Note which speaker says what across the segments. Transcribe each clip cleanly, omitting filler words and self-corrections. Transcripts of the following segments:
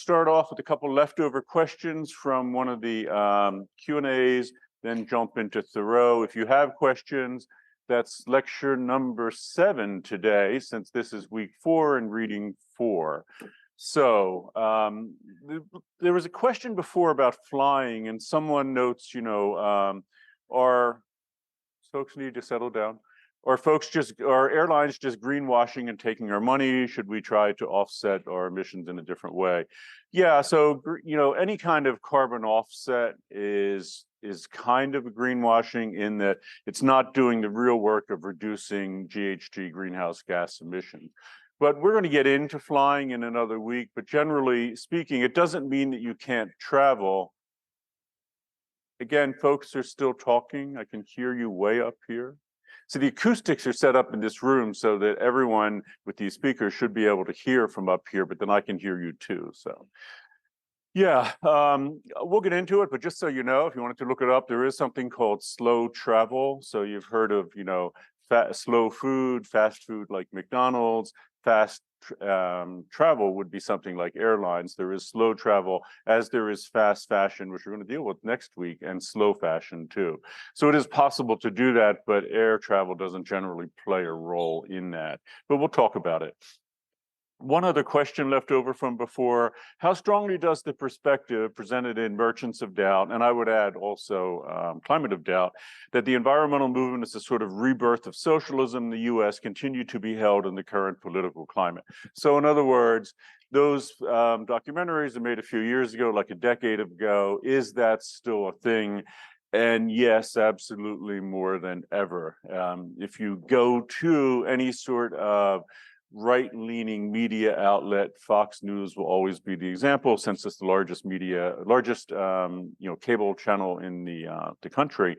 Speaker 1: start off with a couple leftover questions from one of the Q&As, then jump into Thoreau. If you have questions, that's lecture number 7 today, since this is week 4 and reading 4. So there was a question before about flying, and someone notes, are folks need to settle down? Are airlines just greenwashing and taking our money? Should we try to offset our emissions in a different way? Yeah, so any kind of carbon offset is kind of greenwashing in that it's not doing the real work of reducing GHG greenhouse gas emissions. But we're going to get into flying in another week. But generally speaking, it doesn't mean that you can't travel. Again, folks are still talking. I can hear you way up here. So the acoustics are set up in this room so that everyone with these speakers should be able to hear from up here, but then I can hear you too. So yeah, we'll get into it, but just so you know, if you wanted to look it up, there is something called slow travel. So you've heard of, slow food, fast food like McDonald's. Fast travel would be something like airlines. There is slow travel, as there is fast fashion, which we're going to deal with next week, and slow fashion too. So it is possible to do that, but air travel doesn't generally play a role in that. But we'll talk about it. One other question left over from before: how strongly does the perspective presented in Merchants of Doubt, and I would add also Climate of Doubt, that the environmental movement is a sort of rebirth of socialism in the US, continue to be held in the current political climate? So in other words, those documentaries are made a few years ago, like a decade ago, is that still a thing? And yes, absolutely, more than ever. If you go to any sort of right-leaning media outlet, Fox News will always be the example, since it's the largest cable channel in the country,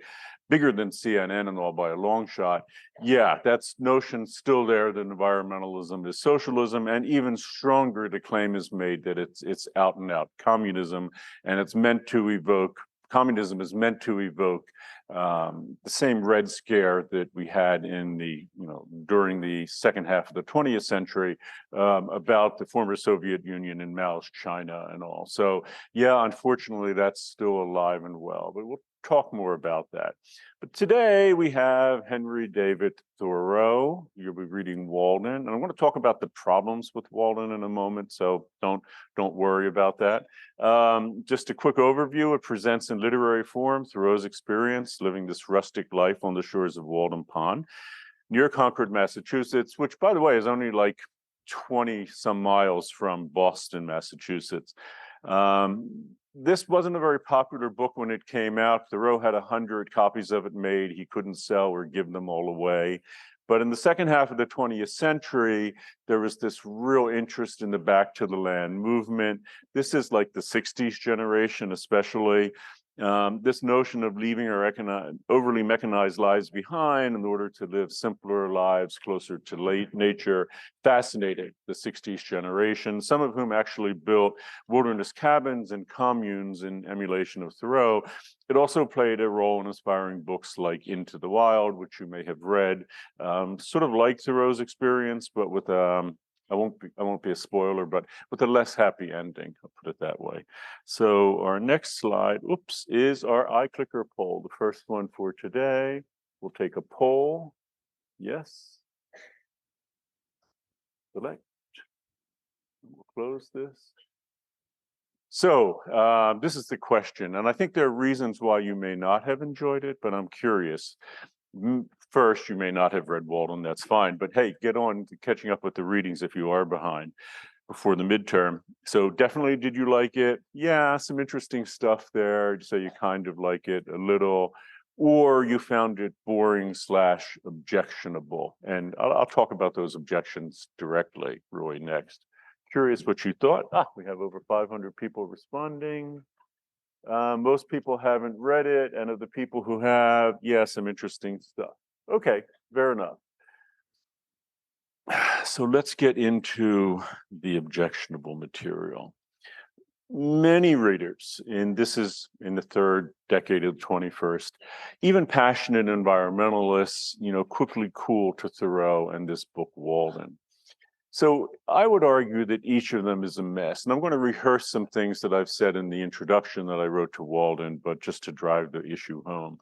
Speaker 1: bigger than CNN and all by a long shot. Yeah, that's notion still there that environmentalism is socialism, and even stronger, the claim is made that it's out and out communism, and communism is meant to evoke the same Red Scare that we had during the second half of the 20th century about the former Soviet Union and Mao's China and all. So yeah, unfortunately, that's still alive and well, but we'll talk more about that. But today we have Henry David Thoreau. You'll be reading Walden, and I want to talk about the problems with Walden in a moment, so don't worry about that. Just a quick overview: it presents in literary form Thoreau's experience living this rustic life on the shores of Walden Pond, near Concord, Massachusetts, which, by the way, is only like 20 some miles from Boston, Massachusetts. This wasn't a very popular book when it came out. Thoreau had 100 copies of it made. He couldn't sell or give them all away. But in the second half of the 20th century, there was this real interest in the Back to the Land movement. This is like the 60s generation, especially. This notion of leaving our overly mechanized lives behind in order to live simpler lives closer to nature fascinated the 60s generation, some of whom actually built wilderness cabins and communes in emulation of Thoreau. It also played a role in inspiring books like Into the Wild, which you may have read, sort of like Thoreau's experience, but with I won't be a spoiler, but with a less happy ending, I'll put it that way. So our next slide, is our iClicker poll, the first one for today. We'll take a poll. Yes. Select. We'll close this. So this is the question, and I think there are reasons why you may not have enjoyed it, but I'm curious. First, you may not have read Walden, that's fine, but hey, get on to catching up with the readings if you are behind before the midterm. So definitely, did you like it? Yeah, some interesting stuff there. So you kind of like it a little, or you found it boring / objectionable. And I'll talk about those objections directly, Roy, next. Curious what you thought. We have over 500 people responding. Most people haven't read it, and of the people who have, yeah, some interesting stuff. Okay, fair enough. So let's get into the objectionable material. Many readers, and this is in the third decade of the 21st, even passionate environmentalists, quickly cool to Thoreau and this book, Walden. So I would argue that each of them is a mess. And I'm going to rehearse some things that I've said in the introduction that I wrote to Walden, but just to drive the issue home.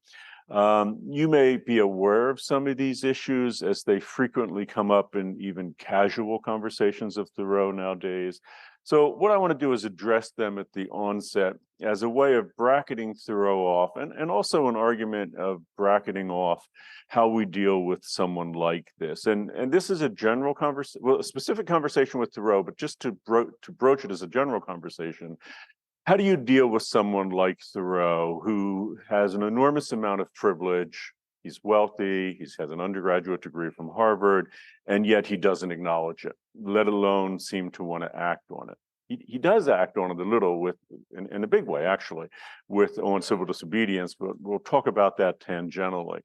Speaker 1: You may be aware of some of these issues as they frequently come up in even casual conversations of Thoreau nowadays. So what I want to do is address them at the onset as a way of bracketing Thoreau off, and also an argument of bracketing off how we deal with someone like this. And this is a general conversation, well, a specific conversation with Thoreau, but just to broach it as a general conversation. How do you deal with someone like Thoreau, who has an enormous amount of privilege? He's wealthy, he has an undergraduate degree from Harvard, and yet he doesn't acknowledge it, let alone seem to want to act on it. He does act on it a little with, in a big way, actually, on civil disobedience, but we'll talk about that tangentially.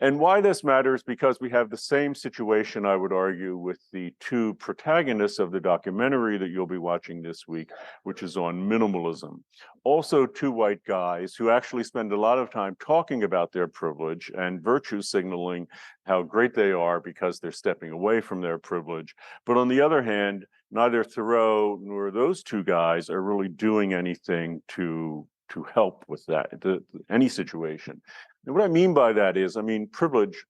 Speaker 1: And why this matters, because we have the same situation, I would argue, with the two protagonists of the documentary that you'll be watching this week, which is on minimalism. Also, two white guys who actually spend a lot of time talking about their privilege and virtue signaling how great they are because they're stepping away from their privilege. But on the other hand, neither Thoreau nor those two guys are really doing anything to help with that, any situation. And what I mean by that is, privilege,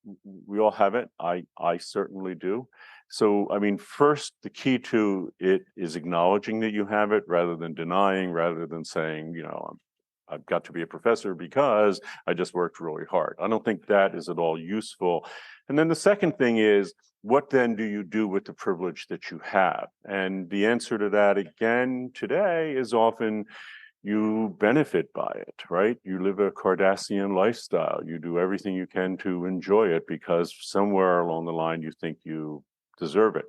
Speaker 1: we all have it. I certainly do. So, first, the key to it is acknowledging that you have it rather than denying, rather than saying, I've got to be a professor because I just worked really hard. I don't think that is at all useful. And then the second thing is, what then do you do with the privilege that you have? And the answer to that, again, today is often you benefit by it, right? You live a Cardassian lifestyle. You do everything you can to enjoy it because somewhere along the line you think you deserve it.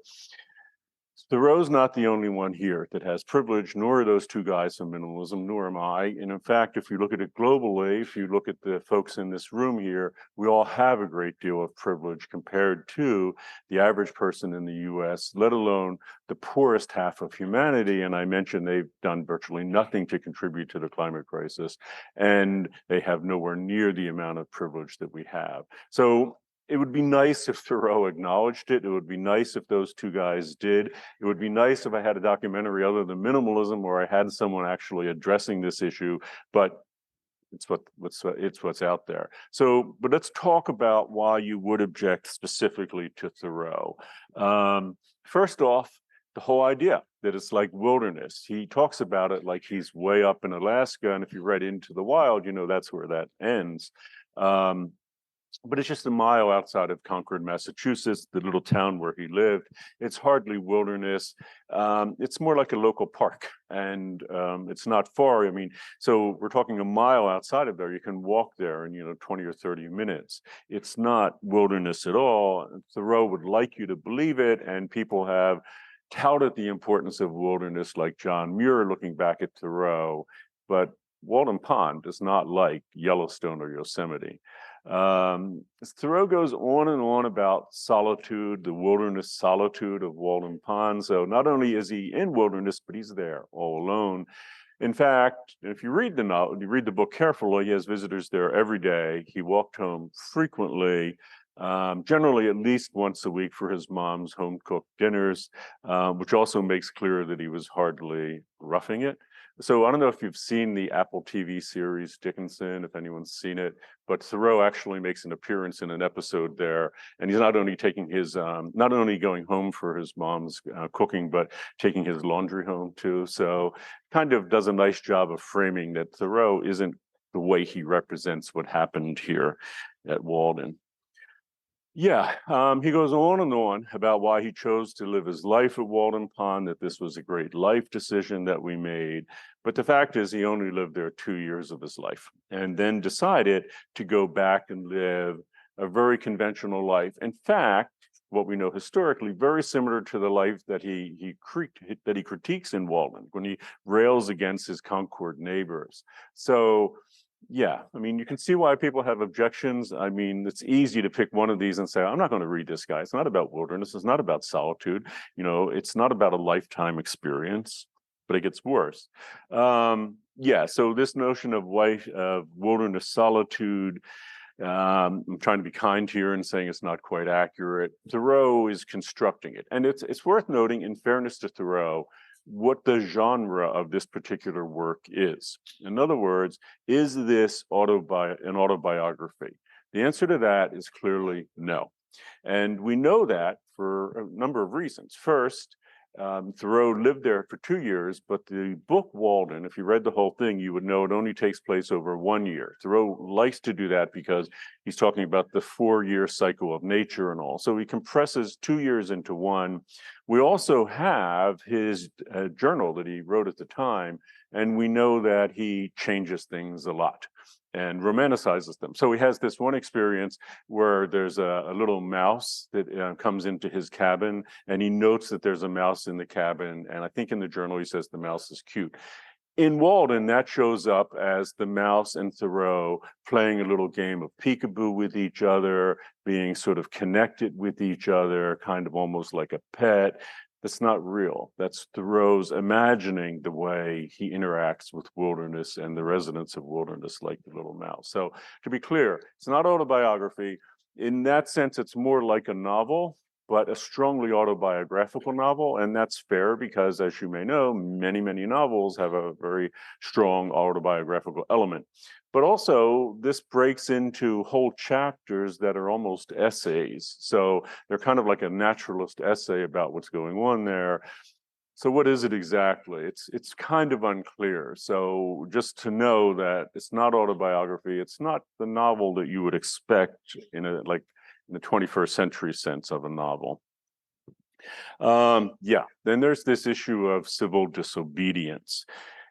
Speaker 1: Thoreau's not the only one here that has privilege, nor are those two guys from minimalism, nor am I. And in fact, if you look at it globally, if you look at the folks in this room here, we all have a great deal of privilege compared to the average person in the US, let alone the poorest half of humanity. And I mentioned they've done virtually nothing to contribute to the climate crisis, and they have nowhere near the amount of privilege that we have. So it would be nice if Thoreau acknowledged it. It would be nice if those two guys did. It would be nice if I had a documentary other than minimalism where I had someone actually addressing this issue, but it's what's out there. So, but let's talk about why you would object specifically to Thoreau. First off, the whole idea that it's like wilderness. He talks about it like he's way up in Alaska, and if you read Into the Wild, that's where that ends. But it's just a mile outside of Concord, Massachusetts, the little town where he lived. It's hardly wilderness. It's more like a local park, and it's not far. So we're talking a mile outside of there. You can walk there in 20 or 30 minutes. It's not wilderness at all. Thoreau would like you to believe it, and people have touted the importance of wilderness, like John Muir looking back at Thoreau. But Walden Pond is not like Yellowstone or Yosemite. Thoreau goes on and on about solitude, the wilderness solitude of Walden Pond. So not only is he in wilderness, but he's there all alone. In fact, if you read the novel, you read the book carefully, he has visitors there every day. He walked home frequently, generally at least once a week for his mom's home-cooked dinners, which also makes clear that he was hardly roughing it. So I don't know if you've seen the Apple TV series Dickinson, if anyone's seen it, but Thoreau actually makes an appearance in an episode there, and he's not only taking his, not only going home for his mom's cooking, but taking his laundry home too. So kind of does a nice job of framing that Thoreau isn't the way he represents what happened here at Walden. Yeah, he goes on and on about why he chose to live his life at Walden Pond, that this was a great life decision that we made. But the fact is, he only lived there 2 years of his life and then decided to go back and live a very conventional life. In fact, what we know historically, very similar to the life that he critiques in Walden when he rails against his Concord neighbors. So yeah, you can see why people have objections. It's easy to pick one of these and say, I'm not going to read this guy. It's not about wilderness. It's not about solitude. It's not about a lifetime experience, but it gets worse. So this notion of wilderness solitude, I'm trying to be kind here and saying it's not quite accurate. Thoreau is constructing it. And it's worth noting, in fairness to Thoreau, what the genre of this particular work is. In other words, is this an autobiography? The answer to that is clearly no. And we know that for a number of reasons. First, Thoreau lived there for 2 years, but the book Walden, if you read the whole thing, you would know it only takes place over 1 year. Thoreau likes to do that because he's talking about the 4-year cycle of nature and all. So he compresses 2 years into one. We also have his journal that he wrote at the time, and we know that he changes things a lot and romanticizes them. So he has this one experience where there's a little mouse that comes into his cabin, and he notes that there's a mouse in the cabin. And I think in the journal he says the mouse is cute. In Walden, that shows up as the mouse and Thoreau playing a little game of peekaboo with each other, being sort of connected with each other, kind of almost like a pet. That's not real. That's Thoreau's imagining the way he interacts with wilderness and the residents of wilderness, like the little mouse. So to be clear, it's not autobiography. In that sense, it's more like a novel, but a strongly autobiographical novel. And that's fair because, as you may know, many, many novels have a very strong autobiographical element. But also, this breaks into whole chapters that are almost essays. So they're kind of like a naturalist essay about what's going on there. So what is it exactly? It's kind of unclear. So just to know that it's not autobiography, it's not the novel that you would expect in the 21st century sense of a novel. Then there's this issue of civil disobedience.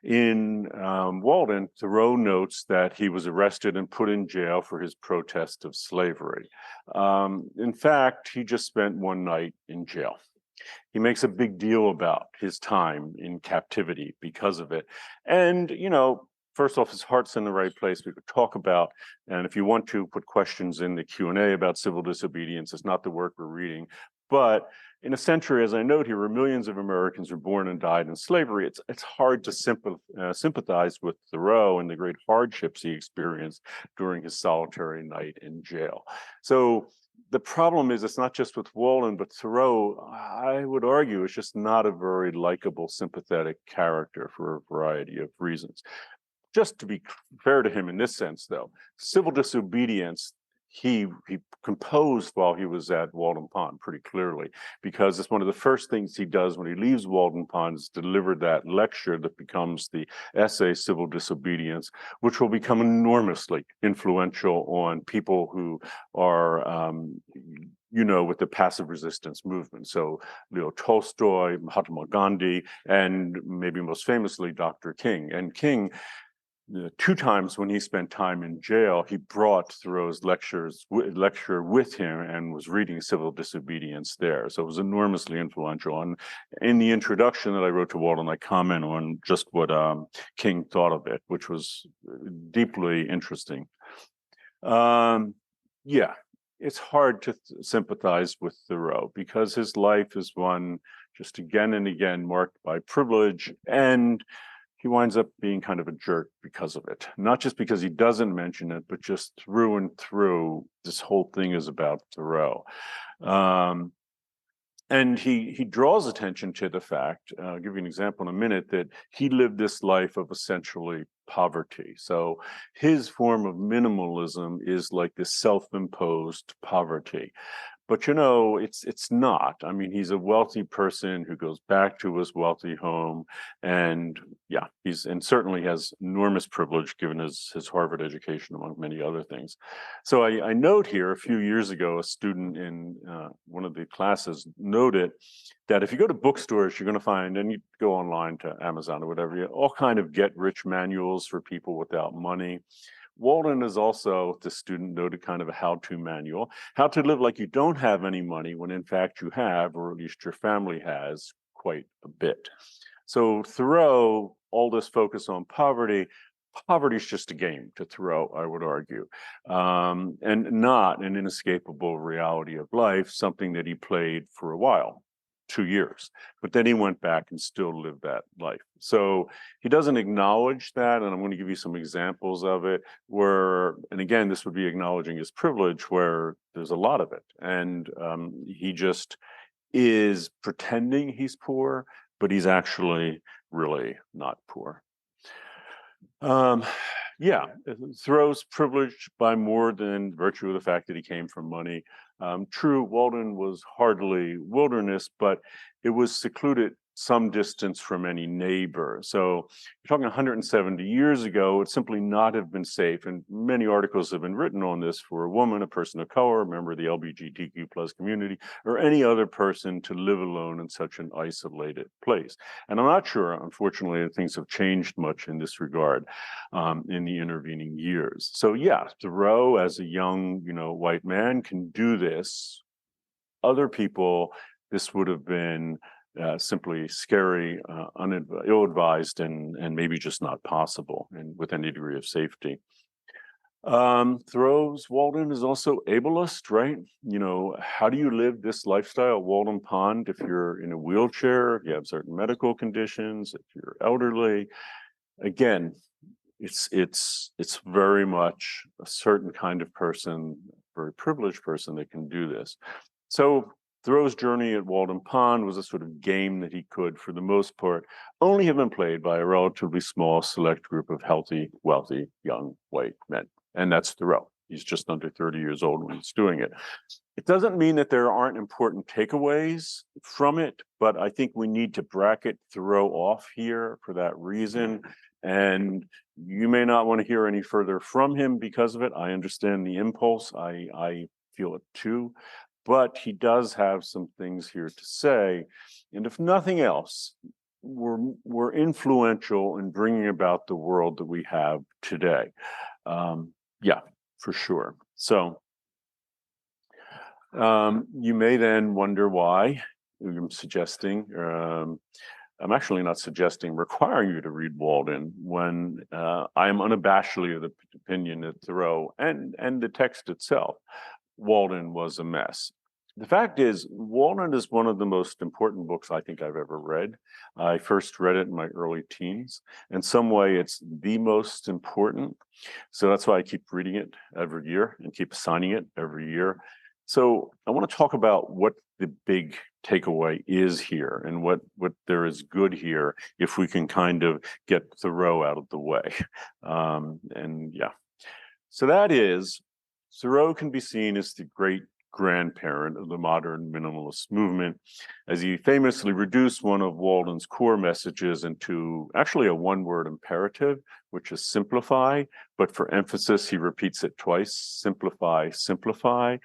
Speaker 1: In Walden, Thoreau notes that he was arrested and put in jail for his protest of slavery. In fact, he just spent one night in jail. He makes a big deal about his time in captivity because of it. And, first off, his heart's in the right place. We could talk about, and if you want to put questions in the Q&A about civil disobedience, it's not the work we're reading. But in a century, as I note here, where millions of Americans were born and died in slavery, it's hard to sympathize with Thoreau and the great hardships he experienced during his solitary night in jail. So the problem is, it's not just with Walden, but Thoreau, I would argue, is just not a very likable, sympathetic character for a variety of reasons. Just to be fair to him in this sense, though, civil disobedience, he composed while he was at Walden Pond pretty clearly, because it's one of the first things he does when he leaves Walden Pond is deliver that lecture that becomes the essay Civil Disobedience, which will become enormously influential on people who are with the passive resistance movement. So Leo Tolstoy, Mahatma Gandhi, and maybe most famously Dr. King. And King, 2 times when he spent time in jail, he brought Thoreau's lecture with him and was reading Civil Disobedience there. So it was enormously influential. And in the introduction that I wrote to Walden, I comment on just what King thought of it, which was deeply interesting. It's hard to sympathize with Thoreau because his life is one just again and again marked by privilege, and he winds up being kind of a jerk because of it. Not just because he doesn't mention it, but just through and through, this whole thing is about Thoreau. And he draws attention to the fact, I'll give you an example in a minute, that he lived this life of essentially poverty. So his form of minimalism is like this self-imposed poverty. But it's not. I mean, he's a wealthy person who goes back to his wealthy home, and he's certainly has enormous privilege given his Harvard education, among many other things. So I note here, a few years ago, a student in one of the classes noted that if you go to bookstores, you're going to find, and you go online to Amazon or whatever, all kind of get-rich manuals for people without money. Walden is also, the student noted, kind of a how-to manual, how to live like you don't have any money when in fact you have, or at least your family has, quite a bit. So Thoreau, all this focus on poverty is just a game to Thoreau, I would argue, and not an inescapable reality of life, something that he played for a while 2 years, but then he went back and still lived that life. So he doesn't acknowledge that, and I'm going to give you some examples of it where, and again, this would be acknowledging his privilege, where there's a lot of it, and he just is pretending he's poor, but he's actually really not poor. Yeah, Thoreau's privileged by more than virtue of the fact that he came from money. True, Walden was hardly wilderness, but it was secluded some distance from any neighbor. So you're talking 170 years ago, it would simply not have been safe. And many articles have been written on this for a woman, a person of color, a member of the LGBTQ plus community, or any other person to live alone in such an isolated place. And I'm not sure, unfortunately, that things have changed much in this regard in the intervening years. So yeah, Thoreau, as a young, white man, can do this. Other people, this would have been simply scary, ill-advised, and maybe just not possible, and with any degree of safety. Thoreau's Walden is also ableist, right? How do you live this lifestyle at Walden Pond if you're in a wheelchair, if you have certain medical conditions, if you're elderly? Again, it's very much a certain kind of person, very privileged person that can do this. So Thoreau's journey at Walden Pond was a sort of game that he could, for the most part, only have been played by a relatively small select group of healthy, wealthy, young white men. And that's Thoreau. He's just under 30 years old when he's doing it. It doesn't mean that there aren't important takeaways from it, but I think we need to bracket Thoreau off here for that reason. And you may not want to hear any further from him because of it. I understand the impulse. I feel it too. But he does have some things here to say. And if nothing else, we're influential in bringing about the world that we have today. Yeah, for sure. So you may then wonder why I'm suggesting, I'm actually not suggesting requiring you to read Walden when I am unabashedly of the opinion that Thoreau and the text itself, Walden was a mess. The fact is, Walden is one of the most important books I think I've ever read. I first read it in my early teens. In some way, it's the most important. So that's why I keep reading it every year and keep assigning it every year. So I want to talk about what the big takeaway is here and what there is good here if we can kind of get Thoreau out of the way. And yeah, so that is, Thoreau can be seen as the great grandparent of the modern minimalist movement, as he famously reduced one of Walden's core messages into actually a one-word imperative, which is simplify, but for emphasis, he repeats it twice: simplify, simplify.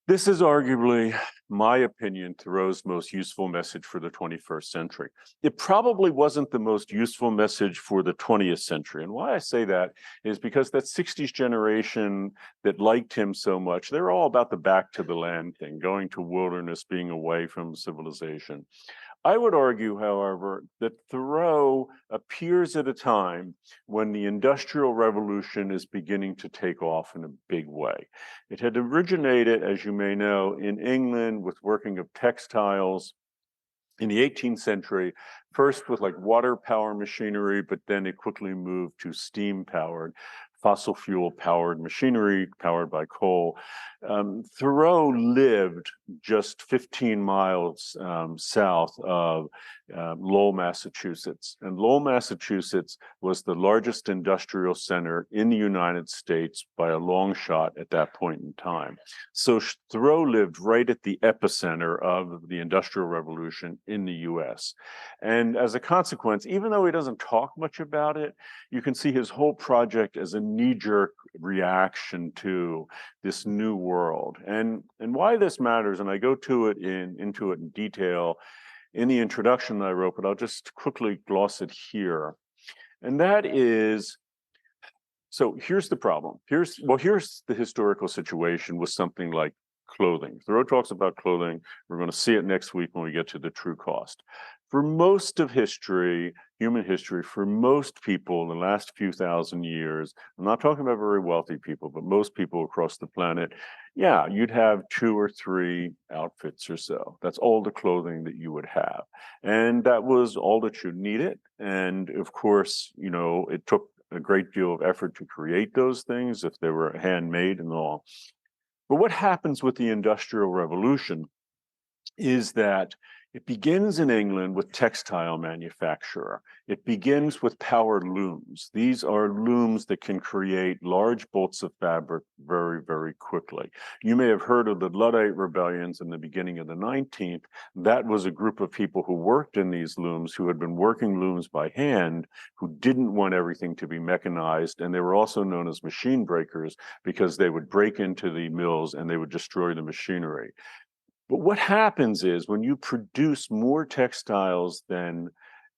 Speaker 1: This is arguably, my opinion, Thoreau's most useful message for the 21st century. It probably wasn't the most useful message for the 20th century. And why I say that is because that 60s generation that liked him so much, they're all about the back to the land thing, going to wilderness, being away from civilization. I would argue, however, that Thoreau appears at a time when the Industrial Revolution is beginning to take off in a big way. It had originated, as you may know, in England with working of textiles in the 18th century, first with like water power machinery, but then it quickly moved to steam powered, fossil fuel powered machinery powered by coal. Thoreau lived just 15 miles south of Lowell, Massachusetts. And Lowell, Massachusetts was the largest industrial center in the United States by a long shot at that point in time. So Thoreau lived right at the epicenter of the Industrial Revolution in the US. And as a consequence, even though he doesn't talk much about it, you can see his whole project as a knee-jerk reaction to this new world. And why this matters, and I go to it into it in detail in the introduction that I wrote, but I'll just quickly gloss it here. And that is, so here's the problem. Here's the historical situation with something like clothing. Thoreau talks about clothing. We're going to see it next week when we get to the true cost. For most of history, human history, for most people in the last few thousand years, I'm not talking about very wealthy people, but most people across the planet, yeah, you'd have 2 or 3 outfits or so. That's all the clothing that you would have. And that was all that you needed. And of course, it took a great deal of effort to create those things if they were handmade and all. But what happens with the Industrial Revolution is that it begins in England with textile manufacture. It begins with power looms. These are looms that can create large bolts of fabric very, very quickly. You may have heard of the Luddite rebellions in the beginning of the 19th. That was a group of people who worked in these looms, who had been working looms by hand, who didn't want everything to be mechanized. And they were also known as machine breakers because they would break into the mills and they would destroy the machinery. But what happens is when you produce more textiles than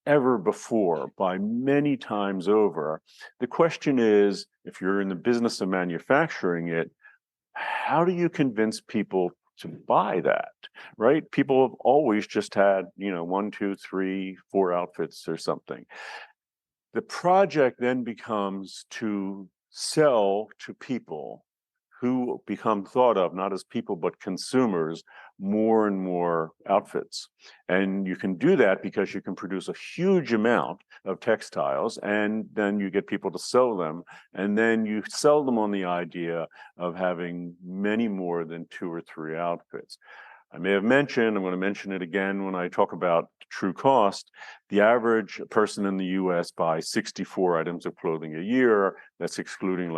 Speaker 1: ever before by many times over, the question is, if you're in the business of manufacturing it, how do you convince people to buy that, right? People have always just had, 1, 2, 3, 4 outfits or something. The project then becomes to sell to people who become thought of not as people but consumers more and more outfits. And you can do that because you can produce a huge amount of textiles and then you get people to sell them, and then you sell them on the idea of having many more than 2 or 3 outfits. I may have mentioned, I'm going to mention it again when I talk about true cost, the average person in the US buys 64 items of clothing a year. That's excluding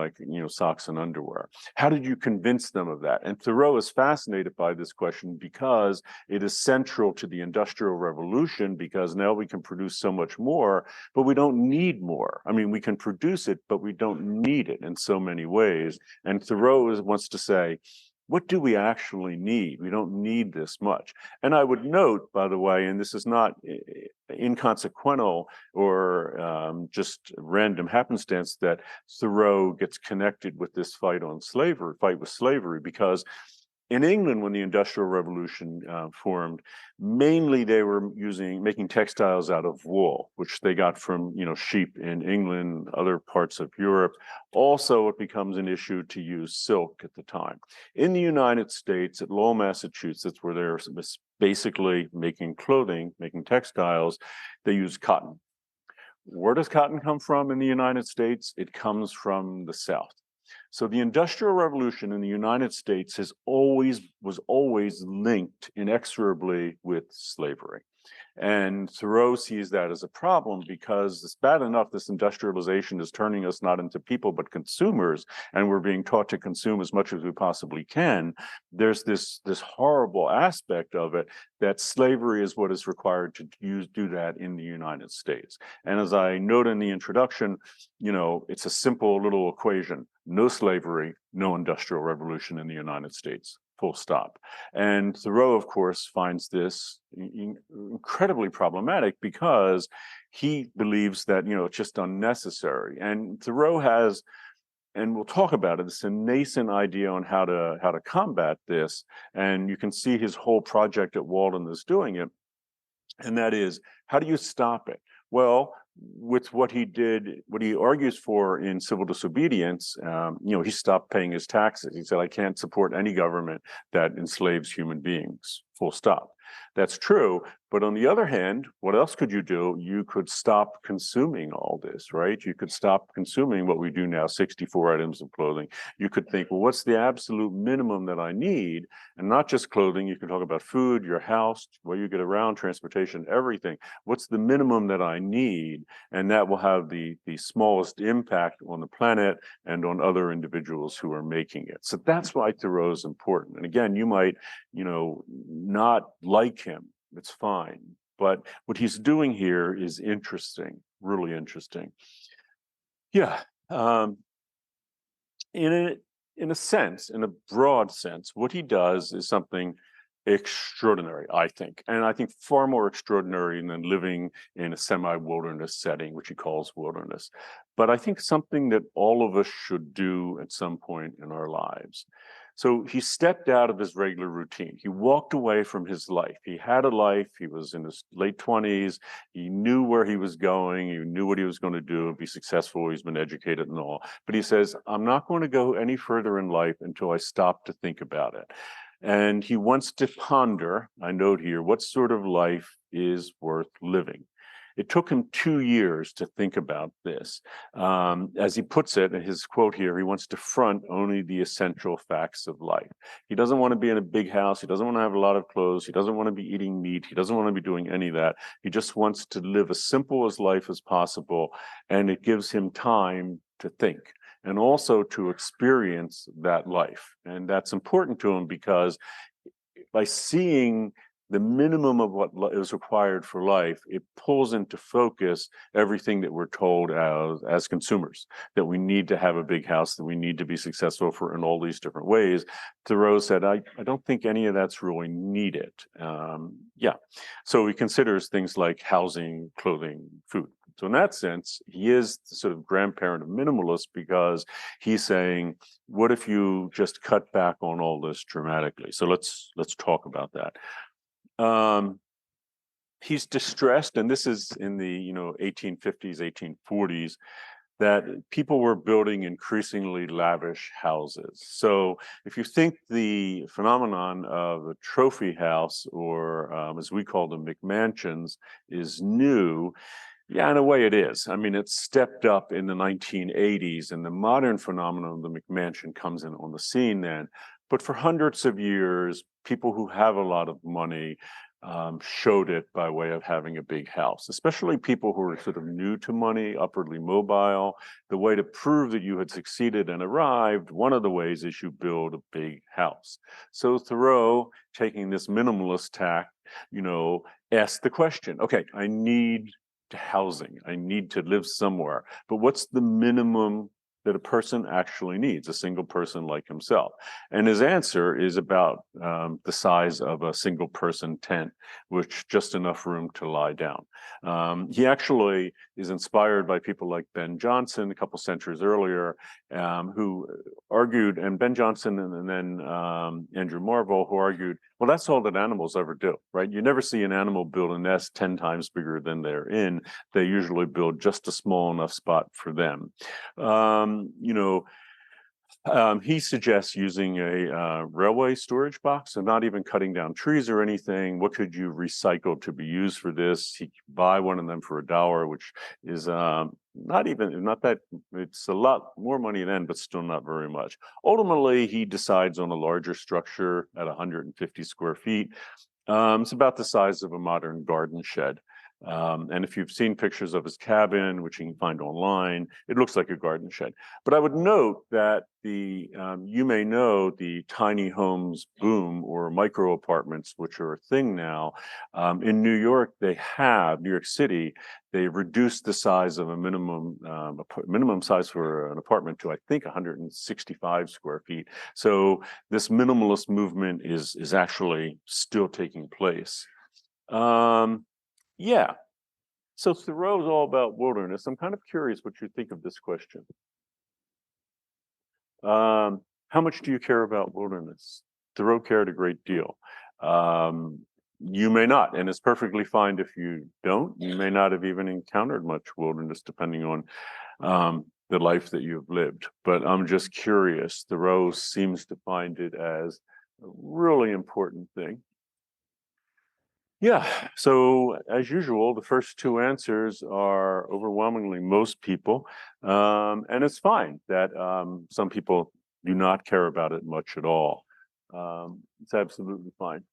Speaker 1: socks and underwear. How did you convince them of that? And Thoreau is fascinated by this question because it is central to the Industrial Revolution, because now we can produce so much more, but we don't need more. I mean, we can produce it, but we don't need it in so many ways. And Thoreau wants to say, what do we actually need? We don't need this much. And I would note, by the way, and this is not inconsequential or just random happenstance, that Thoreau gets connected with this fight with slavery, because in England, when the Industrial Revolution formed, mainly they were making textiles out of wool, which they got from sheep in England, other parts of Europe. Also, it becomes an issue to use silk at the time. In the United States, at Lowell, Massachusetts, where they're basically making clothing, making textiles, they use cotton. Where does cotton come from in the United States? It comes from the South. So the Industrial Revolution in the United States was always linked inexorably with slavery. And Thoreau sees that as a problem because it's bad enough this industrialization is turning us not into people but consumers, and we're being taught to consume as much as we possibly can. There's this horrible aspect of it that slavery is what is required to do that in the United States. And as I note in the introduction, it's a simple little equation: no slavery, no Industrial Revolution in the United States. Full stop. And Thoreau, of course, finds this incredibly problematic because he believes that, it's just unnecessary. And Thoreau has, and we'll talk about it, it's a nascent idea on how to combat this. And you can see his whole project at Walden is doing it. And that is, how do you stop it? Well, with what he argues for in civil disobedience, he stopped paying his taxes. He said, I can't support any government that enslaves human beings, full stop. That's true. But on the other hand, what else could you do? You could stop consuming all this, right? You could stop consuming what we do now, 64 items of clothing. You could think, well, what's the absolute minimum that I need? And not just clothing. You can talk about food, your house, where you get around, transportation, everything. What's the minimum that I need? And that will have the smallest impact on the planet and on other individuals who are making it. So that's why Thoreau is important. And again, you might, not like him. It's fine. But what he's doing here is interesting, really interesting. Yeah. In a sense, in a broad sense, what he does is something extraordinary, I think. And I think far more extraordinary than living in a semi-wilderness setting, which he calls wilderness. But I think something that all of us should do at some point in our lives. So he stepped out of his regular routine. He walked away from his life. He had a life. He was in his late 20s. He knew where he was going. He knew what he was going to do and be successful. He's been educated and all. But he says, I'm not going to go any further in life until I stop to think about it. And he wants to ponder, I note here, what sort of life is worth living. It took him 2 years to think about this. As he puts it in his quote here, he wants to front only the essential facts of life. He doesn't want to be in a big house. He doesn't want to have a lot of clothes. He doesn't want to be eating meat. He doesn't want to be doing any of that. He just wants to live as simple as life as possible. And it gives him time to think and also to experience that life. And that's important to him because by seeing the minimum of what is required for life, it pulls into focus everything that we're told as consumers, that we need to have a big house, that we need to be successful for in all these different ways. Thoreau said, I don't think any of that's really needed. Yeah, so he considers things like housing, clothing, food. So in that sense, he is the sort of grandparent of minimalists because he's saying, what if you just cut back on all this dramatically? So let's talk about that. He's distressed, and this is in the 1850s, 1840s, that people were building increasingly lavish houses. So if you think the phenomenon of a trophy house, or as we call them, McMansions, is new, yeah, in a way it is. I mean, it's stepped up in the 1980s, and the modern phenomenon of the McMansion comes in on the scene then. But for hundreds of years, people who have a lot of money showed it by way of having a big house, especially people who are sort of new to money, upwardly mobile. The way to prove that you had succeeded and arrived, one of the ways is you build a big house. So Thoreau, taking this minimalist tack, asked the question, okay, I need housing. I need to live somewhere. But what's the minimum that a person actually needs, a single person like himself? And his answer is about the size of a single person tent, which just enough room to lie down. He actually is inspired by people like Ben Jonson a couple centuries earlier, who argued, and Ben Jonson and then Andrew Marvell, who argued, well, that's all that animals ever do, right? You never see an animal build a nest 10 times bigger than they're in. They usually build just a small enough spot for them. He suggests using a railway storage box, and not even cutting down trees or anything. What could you recycle to be used for this? He could buy one of them for $1, which is not that, it's a lot more money then, but still not very much. Ultimately, he decides on a larger structure at 150 square feet. It's about the size of a modern garden shed. And if you've seen pictures of his cabin, which you can find online, it looks like a garden shed. But I would note that you may know the tiny homes boom, or micro apartments, which are a thing now. In New York City, they reduced the size of a minimum size for an apartment to, I think, 165 square feet. So this minimalist movement is actually still taking place. Yeah. So Thoreau's all about wilderness. I'm kind of curious what you think of this question. How much do you care about wilderness? Thoreau cared a great deal. You may not, and it's perfectly fine if you don't. You may not have even encountered much wilderness, depending on the life that you've lived. But I'm just curious. Thoreau seems to find it as a really important thing. Yeah, so as usual, the first two answers are overwhelmingly most people, and it's fine that some people do not care about it much at all. It's absolutely fine.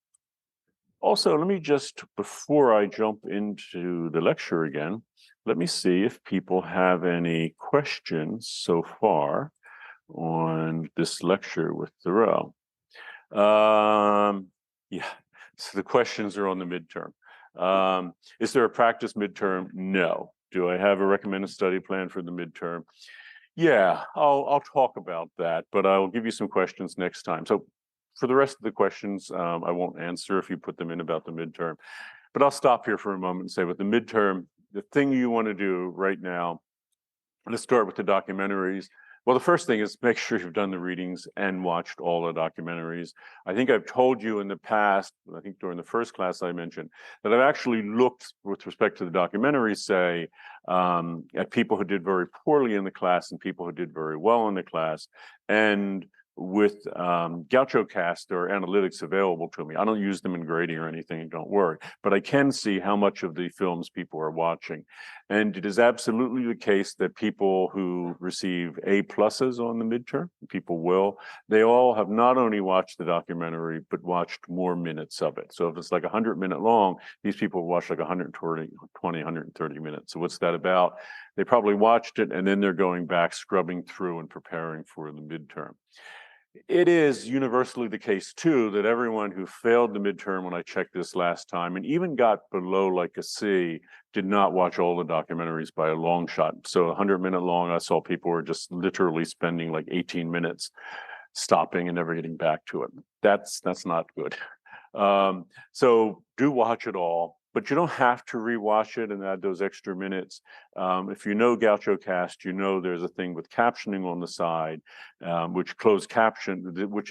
Speaker 1: Also, let me just, before I jump into the lecture again, let me see if people have any questions so far on this lecture with Thoreau. Yeah. So the questions are on the midterm. Is there a practice midterm? No. Do I have a recommended study plan for the midterm? Yeah, I'll talk about that, but I'll give you some questions next time. So for the rest of the questions, I won't answer if you put them in about the midterm. But I'll stop here for a moment and say, with the midterm, the thing you want to do right now, let's start with the documentaries. Well, the first thing is make sure you've done the readings and watched all the documentaries. I think I've told you in the past, I think during the first class I mentioned, that I've actually looked with respect to the documentaries, say, at people who did very poorly in the class and people who did very well in the class. And with GauchoCast, there are analytics available to me. I don't use them in grading or anything, don't worry, but I can see how much of the films people are watching. And it is absolutely the case that people who receive A pluses on the midterm, people will, they all have not only watched the documentary, but watched more minutes of it. So if it's like 100-minute long, these people watch like 120, 130 minutes. So what's that about? They probably watched it and then they're going back, scrubbing through and preparing for the midterm. It is universally the case, too, that everyone who failed the midterm when I checked this last time and even got below like a C did not watch all the documentaries by a long shot. So 100-minute long, I saw people were just literally spending like 18 minutes stopping and never getting back to it. That's not good. So do watch it all, but you don't have to rewatch it and add those extra minutes. If you know GauchoCast, you know there's a thing with captioning on the side, which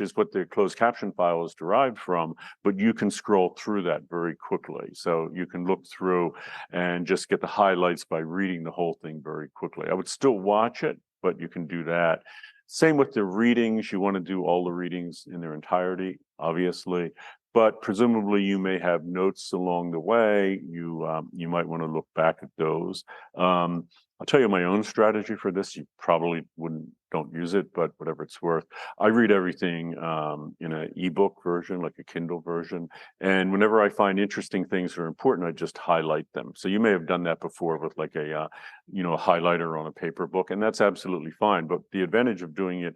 Speaker 1: is what the closed caption file is derived from, but you can scroll through that very quickly. So you can look through and just get the highlights by reading the whole thing very quickly. I would still watch it, but you can do that. Same with the readings. You want to do all the readings in their entirety, obviously, but presumably you may have notes along the way. You might want to look back at those. I'll tell you my own strategy for this. You probably don't use it, but whatever it's worth. I read everything in an ebook version, like a Kindle version. And whenever I find interesting things that are important, I just highlight them. So you may have done that before with like a highlighter on a paper book, and that's absolutely fine. But the advantage of doing it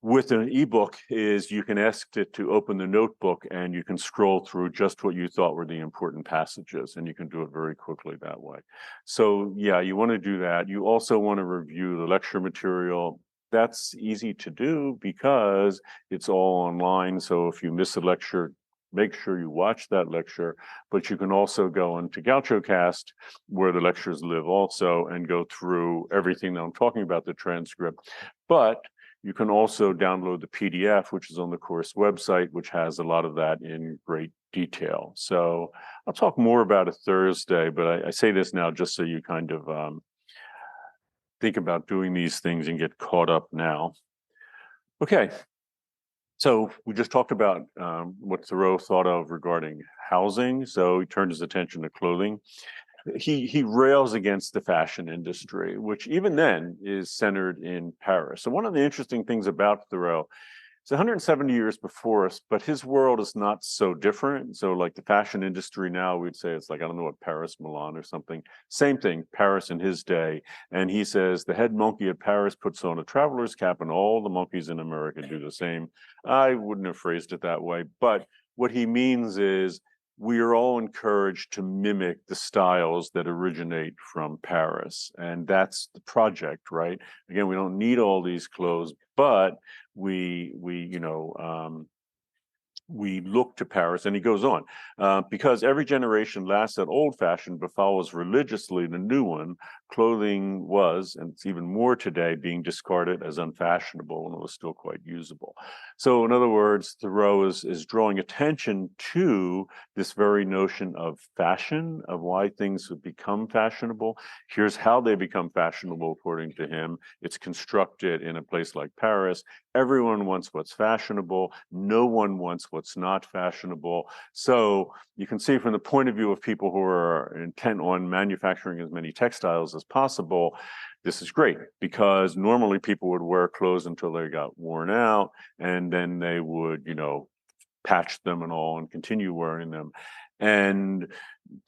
Speaker 1: with an ebook is you can ask it to open the notebook and you can scroll through just what you thought were the important passages, and you can do it very quickly that way. So yeah, you want to do that. You also want to review the lecture material. That's easy to do because it's all online. So if you miss a lecture, make sure you watch that lecture, but you can also go into GauchoCast where the lectures live also and go through everything that I'm talking about, the transcript. But you can also download the PDF, which is on the course website, which has a lot of that in great detail. So I'll talk more about it Thursday, but I say this now just so you kind of think about doing these things and get caught up now. Okay, so we just talked about what Thoreau thought of regarding housing. So he turned his attention to clothing. He rails against the fashion industry, which even then is centered in Paris. So one of the interesting things about Thoreau, it's 170 years before us, but his world is not so different. So like the fashion industry now, we'd say it's like, I don't know what, Paris, Milan or something. Same thing, Paris in his day. And he says, the head monkey at Paris puts on a traveler's cap and all the monkeys in America do the same. I wouldn't have phrased it that way, but what he means is, we are all encouraged to mimic the styles that originate from Paris. And that's the project, right? Again, we don't need all these clothes, but we look to Paris, and he goes on, because every generation laughs at old fashioned but follows religiously the new one. Clothing was, and it's even more today, being discarded as unfashionable, and it was still quite usable. So in other words, Thoreau is drawing attention to this very notion of fashion, of why things have become fashionable. Here's how they become fashionable, according to him. It's constructed in a place like Paris. Everyone wants what's fashionable. No one wants what's not fashionable. So you can see from the point of view of people who are intent on manufacturing as many textiles as possible, this is great, because normally people would wear clothes until they got worn out, and then they would, patch them and all and continue wearing them. And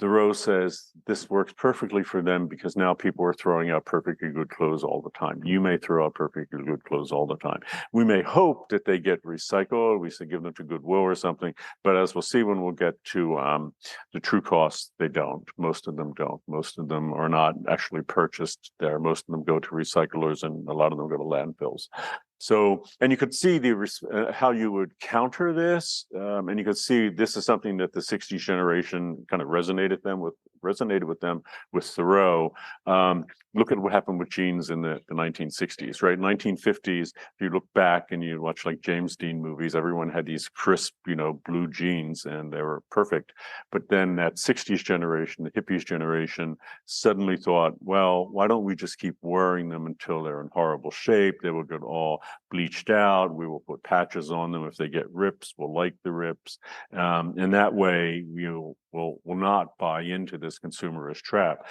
Speaker 1: Thoreau says this works perfectly for them because now people are throwing out perfectly good clothes all the time. You may throw out perfectly good clothes all the time. We may hope that they get recycled. We say give them to Goodwill or something. But as we'll see when we'll get to the true costs, they don't. Most of them don't. Most of them are not actually purchased there. Most of them go to recyclers, and a lot of them go to landfills. So, and you could see how you would counter this, and you could see this is something that the 60s generation kind of resonated them with resonated with them with Thoreau. Look at what happened with jeans in the 1960s, right? 1950s, if you look back and you watch like James Dean movies, everyone had these crisp, blue jeans and they were perfect. But then that 60s generation, the hippies generation, suddenly thought, well, why don't we just keep wearing them until they're in horrible shape? They will get all bleached out. We will put patches on them. If they get rips, we'll like the rips. And that way, you will not buy into this consumerist trap.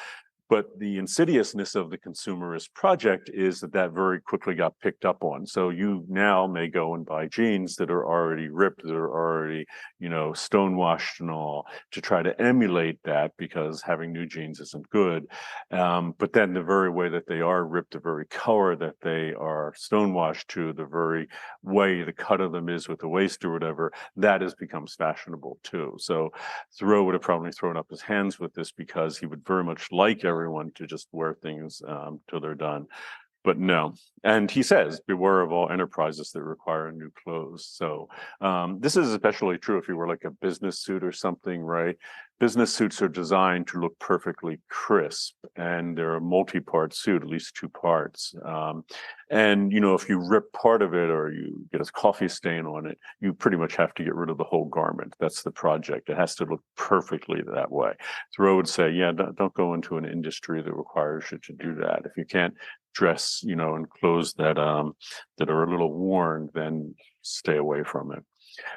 Speaker 1: But the insidiousness of the consumerist project is that very quickly got picked up on. So you now may go and buy jeans that are already ripped, that are already, stonewashed and all, to try to emulate that, because having new jeans isn't good. But then the very way that they are ripped, the very color that they are stonewashed to, the very way the cut of them is with the waist or whatever, that becomes fashionable too. So Thoreau would have probably thrown up his hands with this, because he would very much like everyone to just wear things till they're done. But no. And he says, beware of all enterprises that require new clothes. So this is especially true if you wear like a business suit or something, right? Business suits are designed to look perfectly crisp, and they're a multi-part suit, at least two parts. And, if you rip part of it or you get a coffee stain on it, you pretty much have to get rid of the whole garment. That's the project. It has to look perfectly that way. Thoreau would say, yeah, don't go into an industry that requires you to do that. If you can't dress, in clothes that are a little worn, then stay away from it.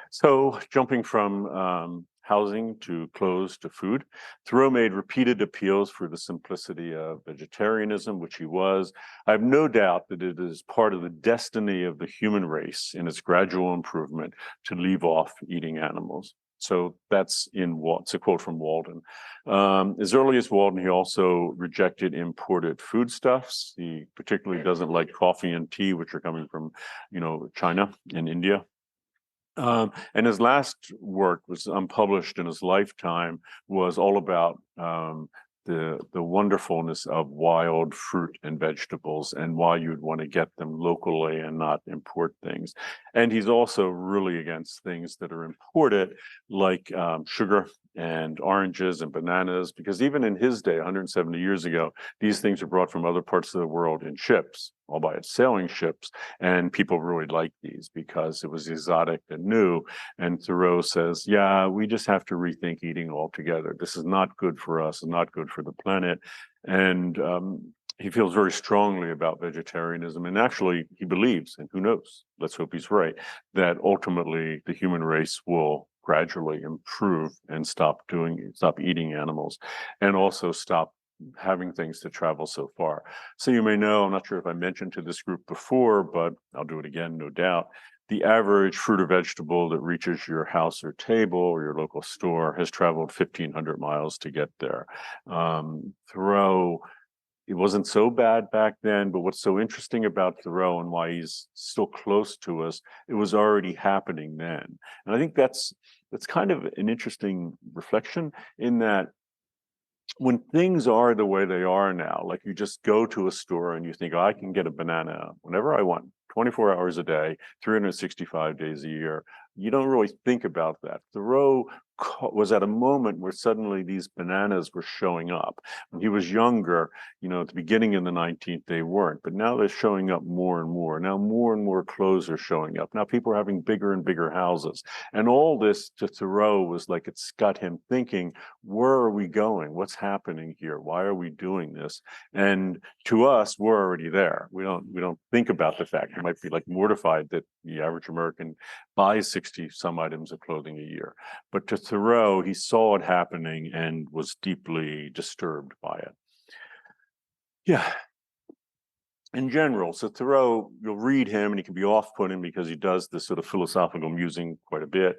Speaker 1: So jumping from housing to clothes to food, Thoreau made repeated appeals for the simplicity of vegetarianism, which he was. I have no doubt that it is part of the destiny of the human race in its gradual improvement to leave off eating animals. So it's a quote from Walden. As early as Walden, he also rejected imported foodstuffs. He particularly doesn't like coffee and tea, which are coming from, China and India. And his last work was unpublished in his lifetime, was all about the wonderfulness of wild fruit and vegetables, and why you'd want to get them locally and not import things. And he's also really against things that are imported, like sugar and oranges and bananas, because even in his day, 170 years ago, these things are brought from other parts of the world in ships, albeit sailing ships, and people really liked these because it was exotic and new. And Thoreau says, yeah, we just have to rethink eating altogether. This is not good for us and not good for the planet. And he feels very strongly about vegetarianism, and actually he believes, and who knows, let's hope he's right, that ultimately the human race will gradually improve and stop eating animals, and also stop having things to travel so far. So you may know, I'm not sure if I mentioned to this group before, but I'll do it again, no doubt. The average fruit or vegetable that reaches your house or table or your local store has traveled 1,500 miles to get there. Thoreau, it wasn't so bad back then, but what's so interesting about Thoreau and why he's still close to us, it was already happening then. And I think that's kind of an interesting reflection, in that when things are the way they are now, like you just go to a store and you think, oh, I can get a banana whenever I want, 24 hours a day, 365 days a year. You don't really think about that. Thoreau was at a moment where suddenly these bananas were showing up. When he was younger, at the beginning of the 19th, they weren't, but now they're showing up more and more. Now more and more clothes are showing up. Now people are having bigger and bigger houses. And all this to Thoreau was like, it's got him thinking, where are we going? What's happening here? Why are we doing this? And to us, we're already there. We don't think about the fact. You might be like mortified that the average American buys 60 some items of clothing a year. But to Thoreau, he saw it happening and was deeply disturbed by it. Yeah. In general, so Thoreau, you'll read him and he can be off-putting because he does this sort of philosophical musing quite a bit,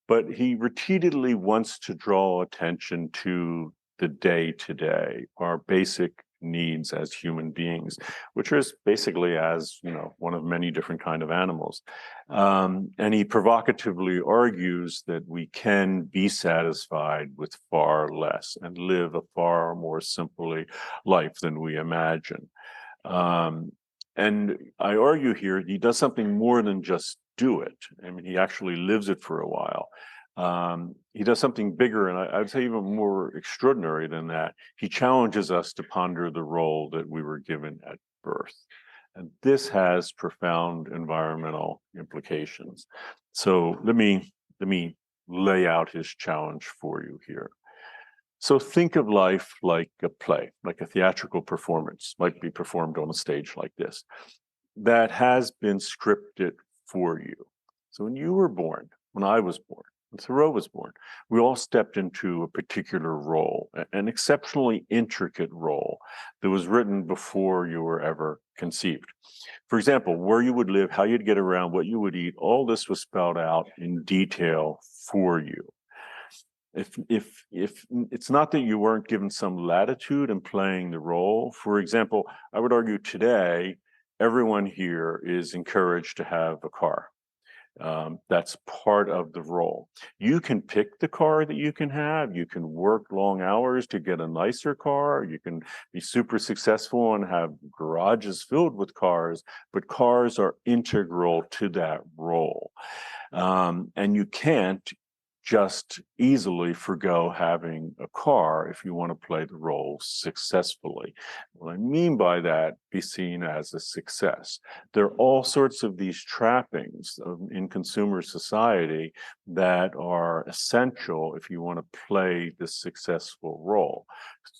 Speaker 1: but he repeatedly wants to draw attention to the day-to-day, our basic needs as human beings, which is basically as, one of many different kind of animals. And he provocatively argues that we can be satisfied with far less and live a far more simply life than we imagine. And I argue here, he does something more than just do it. I mean, he actually lives it for a while. He does something bigger, and I would say even more extraordinary than that. He challenges us to ponder the role that we were given at birth. And this has profound environmental implications. So let me lay out his challenge for you here. So think of life like a play, like a theatrical performance, might be performed on a stage like this, that has been scripted for you. So when you were born, when I was born, when Thoreau was born, we all stepped into a particular role, an exceptionally intricate role that was written before you were ever conceived. For example, where you would live, how you'd get around, what you would eat, all this was spelled out in detail for you. If it's not that you weren't given some latitude in playing the role. For example, I would argue today, everyone here is encouraged to have a car. That's part of the role. You can pick the car that you can have. You can work long hours to get a nicer car. You can be super successful and have garages filled with cars, but cars are integral to that role. And you can't just easily forgo having a car if you want to play the role successfully. What I mean by that, be seen as a success. There are all sorts of these trappings in consumer society that are essential if you want to play this successful role.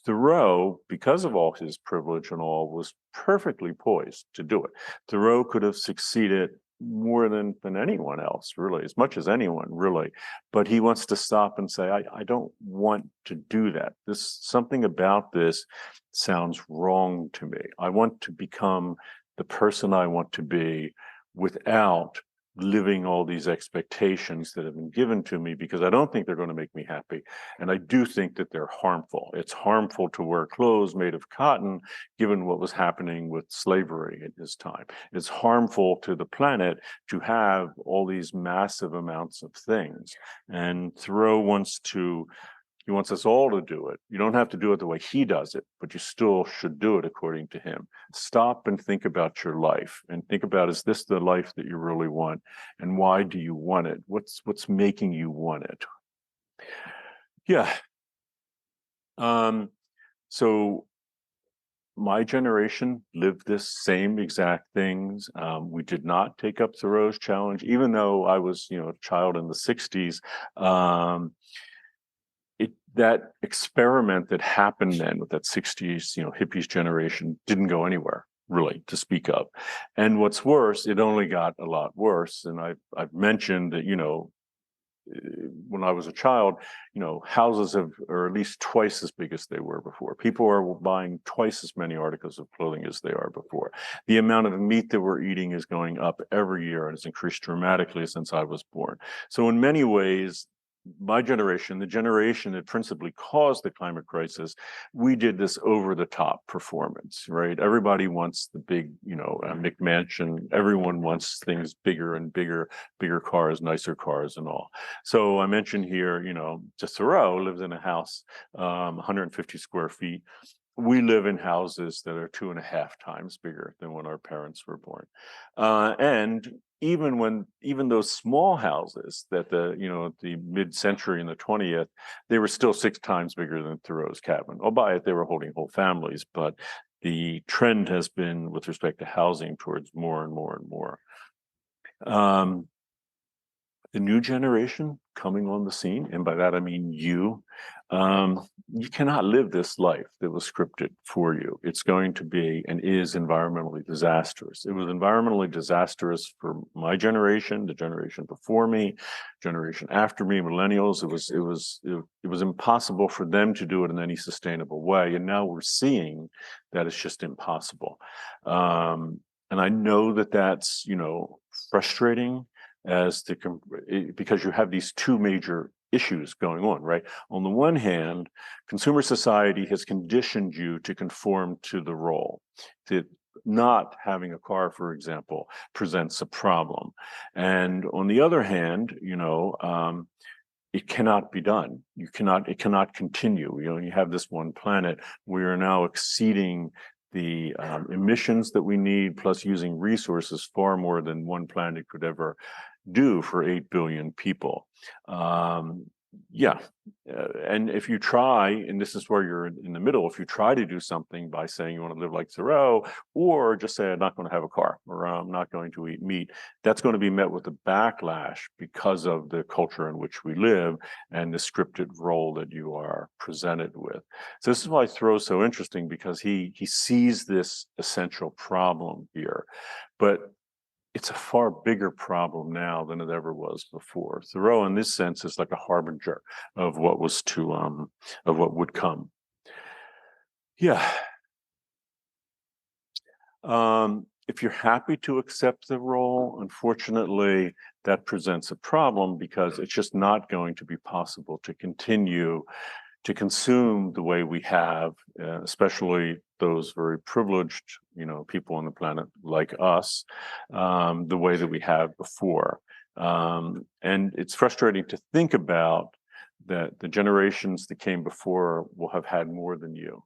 Speaker 1: Thoreau, because of all his privilege and all, was perfectly poised to do it. Thoreau could have succeeded more than anyone else, really, as much as anyone, really. But he wants to stop and say, I don't want to do that. Something about this sounds wrong to me. I want to become the person I want to be without living all these expectations that have been given to me, because I don't think they're going to make me happy. And I do think that they're harmful. It's harmful to wear clothes made of cotton, given what was happening with slavery at this time. It's harmful to the planet to have all these massive amounts of things. And Thoreau wants us all to do it. You don't have to do it the way he does it, but you still should do it according to him. Stop and think about your life and think about, is this the life that you really want? And why do you want it? What's making you want it? Yeah. So my generation lived this same exact things. We did not take up Thoreau's challenge, even though I was, a child in the 60s. That experiment that happened then with that 60s, hippies generation didn't go anywhere really to speak of. And what's worse, it only got a lot worse. And I've mentioned that, when I was a child, houses are at least twice as big as they were before. People are buying twice as many articles of clothing as they are before. The amount of meat that we're eating is going up every year, and it's increased dramatically since I was born. So in many ways, my generation, the generation that principally caused the climate crisis, we did this over-the-top performance, right? Everybody wants the big, McMansion. Everyone wants things bigger and bigger cars, nicer cars and all. So I mentioned here, just Thoreau lives in a house, 150 square feet. We live in houses that are 2.5 times bigger than when our parents were born. And even those small houses that the mid-century in the 20th, they were still 6 times bigger than Thoreau's cabin. Albeit they were holding whole families, but the trend has been, with respect to housing, towards more and more and more. The new generation coming on the scene, and by that I mean you cannot live this life that was scripted for you. It's going to be and is environmentally disastrous. It was environmentally disastrous for my generation, the generation before me, generation after me, millennials. It was impossible for them to do it in any sustainable way, and now we're seeing that it's just impossible. And I know that that's frustrating because you have these two major issues going on, right? On the one hand, consumer society has conditioned you to conform to the role. That not having a car, for example, presents a problem. And on the other hand, it cannot be done. It cannot continue. You have this one planet. We are now exceeding the emissions that we need, plus using resources far more than one planet could ever do for 8 billion people. Yeah. And if you try, and this is where you're in the middle, if you try to do something by saying you want to live like Thoreau, or just say, I'm not going to have a car, or I'm not going to eat meat, that's going to be met with a backlash because of the culture in which we live and the scripted role that you are presented with. So this is why Thoreau's so interesting, because he sees this essential problem here. But it's a far bigger problem now than it ever was before. Thoreau, in this sense, is like a harbinger of what was to of what would come. Yeah. If you're happy to accept the role, unfortunately, that presents a problem, because it's just not going to be possible to continue to consume the way we have, especially those very privileged, people on the planet like us, the way that we have before. And it's frustrating to think about that the generations that came before will have had more than you.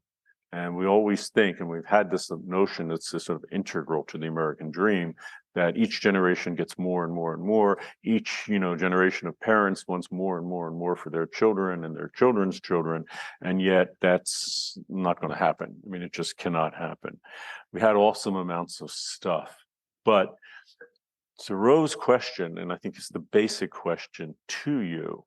Speaker 1: And we always think, and we've had this notion that's sort of integral to the American dream, that each generation gets more and more and more. Each, generation of parents wants more and more and more for their children and their children's children. And yet that's not going to happen. I mean, it just cannot happen. We had awesome amounts of stuff. But Thoreau's question, and I think it's the basic question to you,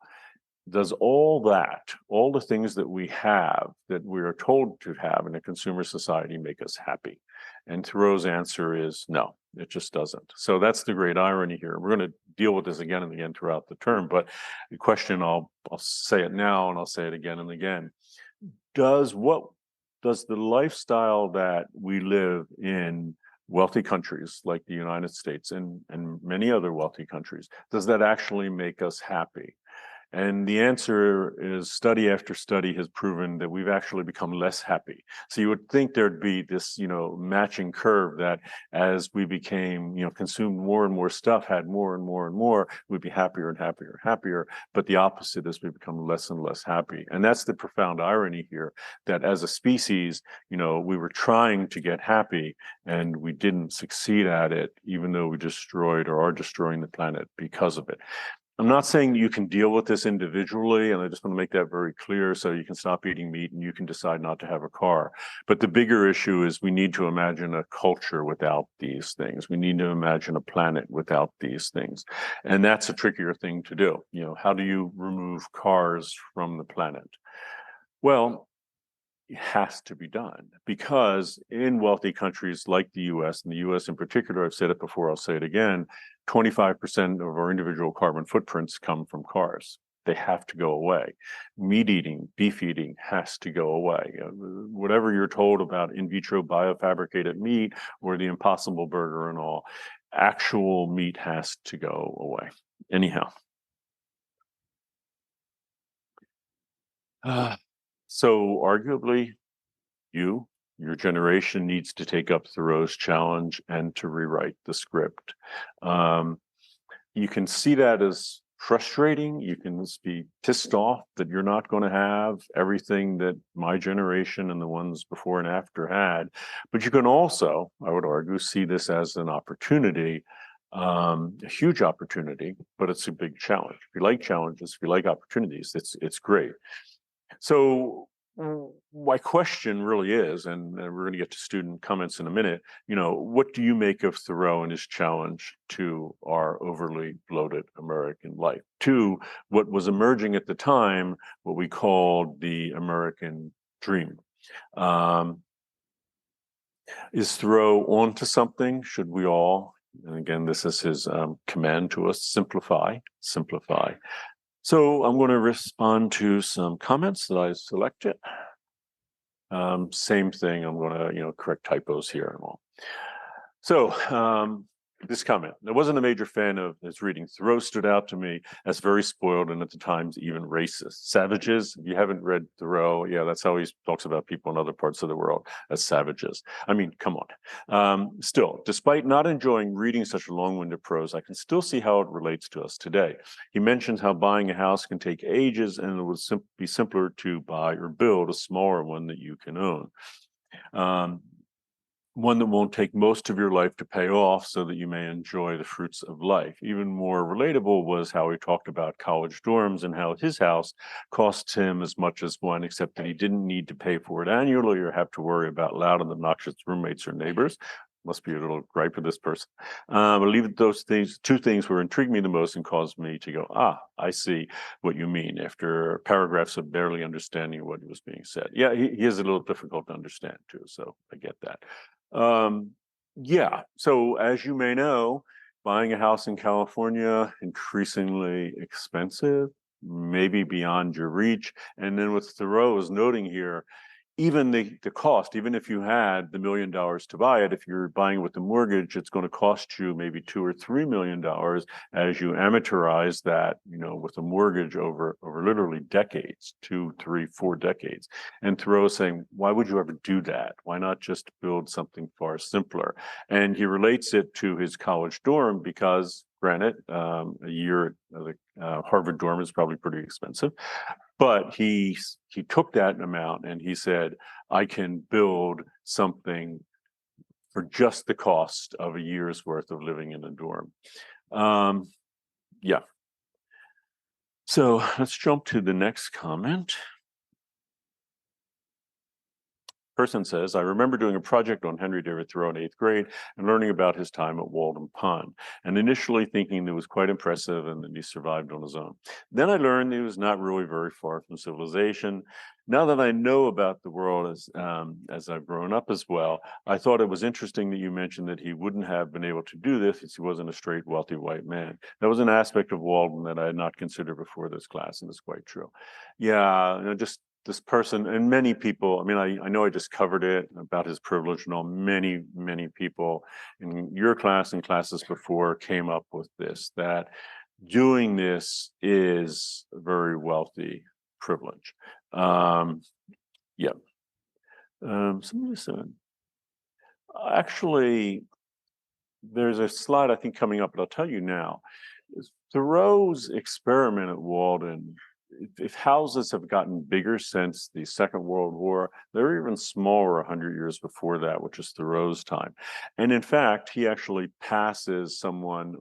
Speaker 1: does all the things that we have, that we are told to have in a consumer society, make us happy? And Thoreau's answer is no, it just doesn't. So that's the great irony here. We're going to deal with this again and again throughout the term, but the question, I'll say it now and I'll say it again and again. Does the lifestyle that we live in wealthy countries like the United States and many other wealthy countries, does that actually make us happy? And the answer is, study after study has proven that we've actually become less happy. So you would think there'd be this, matching curve, that as we became, consumed more and more stuff, had more and more and more, we'd be happier and happier and happier. But the opposite is, we become less and less happy. And that's the profound irony here, that as a species, we were trying to get happy and we didn't succeed at it, even though we destroyed or are destroying the planet because of it. I'm not saying you can deal with this individually, and I just want to make that very clear, so you can stop eating meat and you can decide not to have a car. But the bigger issue is, we need to imagine a culture without these things. We need to imagine a planet without these things. And that's a trickier thing to do. How do you remove cars from the planet? Well, it has to be done, because in wealthy countries like the US, and the US in particular, I've said it before, I'll say it again, 25% of our individual carbon footprints come from cars. They have to go away. Meat eating, beef eating has to go away. Whatever you're told about in vitro biofabricated meat or the Impossible Burger and all, actual meat has to go away. Anyhow. So arguably, your generation needs to take up Thoreau's challenge and to rewrite the script. You can see that as frustrating. You can be pissed off that you're not going to have everything that my generation and the ones before and after had. But you can also, I would argue, see this as an opportunity, a huge opportunity, but it's a big challenge. If you like challenges, if you like opportunities, it's great. So my question really is, and we're going to get to student comments in a minute, what do you make of Thoreau and his challenge to our overly bloated American life, to what was emerging at the time, what we called the American dream? Is Thoreau onto something? Should we all, and again, this is his command to us, simplify. So I'm going to respond to some comments that I selected. Same thing, I'm going to, correct typos here and all. So this comment, I wasn't a major fan of his reading. Thoreau stood out to me as very spoiled and at the times even racist. Savages, if you haven't read Thoreau, yeah, that's how he talks about people in other parts of the world, as savages. I mean, come on. Still, despite not enjoying reading such a long-winded prose, I can still see how it relates to us today. He mentions how buying a house can take ages and it would be simpler to buy or build a smaller one that you can own. one that won't take most of your life to pay off so that you may enjoy the fruits of life. Even more relatable was how he talked about college dorms and how his house cost him as much as one, except that he didn't need to pay for it annually or have to worry about loud and obnoxious roommates or neighbors. Must be a little gripe for this person. I believe those things, two things, were intrigued me the most and caused me to go, I see what you mean, after paragraphs of barely understanding what was being said. Yeah, he is a little difficult to understand too, so I get that. Um, yeah, so as you may know, buying a house in California, increasingly expensive, maybe beyond your reach. And then what Thoreau is noting here, even the cost, even if you had the $1 million to buy it, if you're buying it with the mortgage, it's going to cost you maybe $2 or $3 million as you amortize that, with a mortgage over literally decades, 2, 3, 4 decades. And Thoreau is saying, why would you ever do that? Why not just build something far simpler? And he relates it to his college dorm because, granted, a year at the Harvard dorm is probably pretty expensive. But he took that amount and he said, I can build something for just the cost of a year's worth of living in a dorm. Yeah. So let's jump to the next comment. Person says, I remember doing a project on Henry David Thoreau in 8th grade and learning about his time at Walden Pond, and initially thinking it was quite impressive and that he survived on his own. Then I learned he was not really very far from civilization. Now that I know about the world as I've grown up as well, I thought it was interesting that you mentioned that he wouldn't have been able to do this if he wasn't a straight, wealthy white man. That was an aspect of Walden that I had not considered before this class, and it's quite true. Yeah, just this person and many people, I mean, I know I just covered it about his privilege and all. Many, many people in your class and classes before came up with this, that doing this is a very wealthy privilege. Yeah. Somebody said, actually, there's a slide I think coming up, but I'll tell you now. Thoreau's experiment at Walden, if houses have gotten bigger since the Second World War, they're even smaller 100 years before that, which is Thoreau's time. And in fact, he actually passes someone,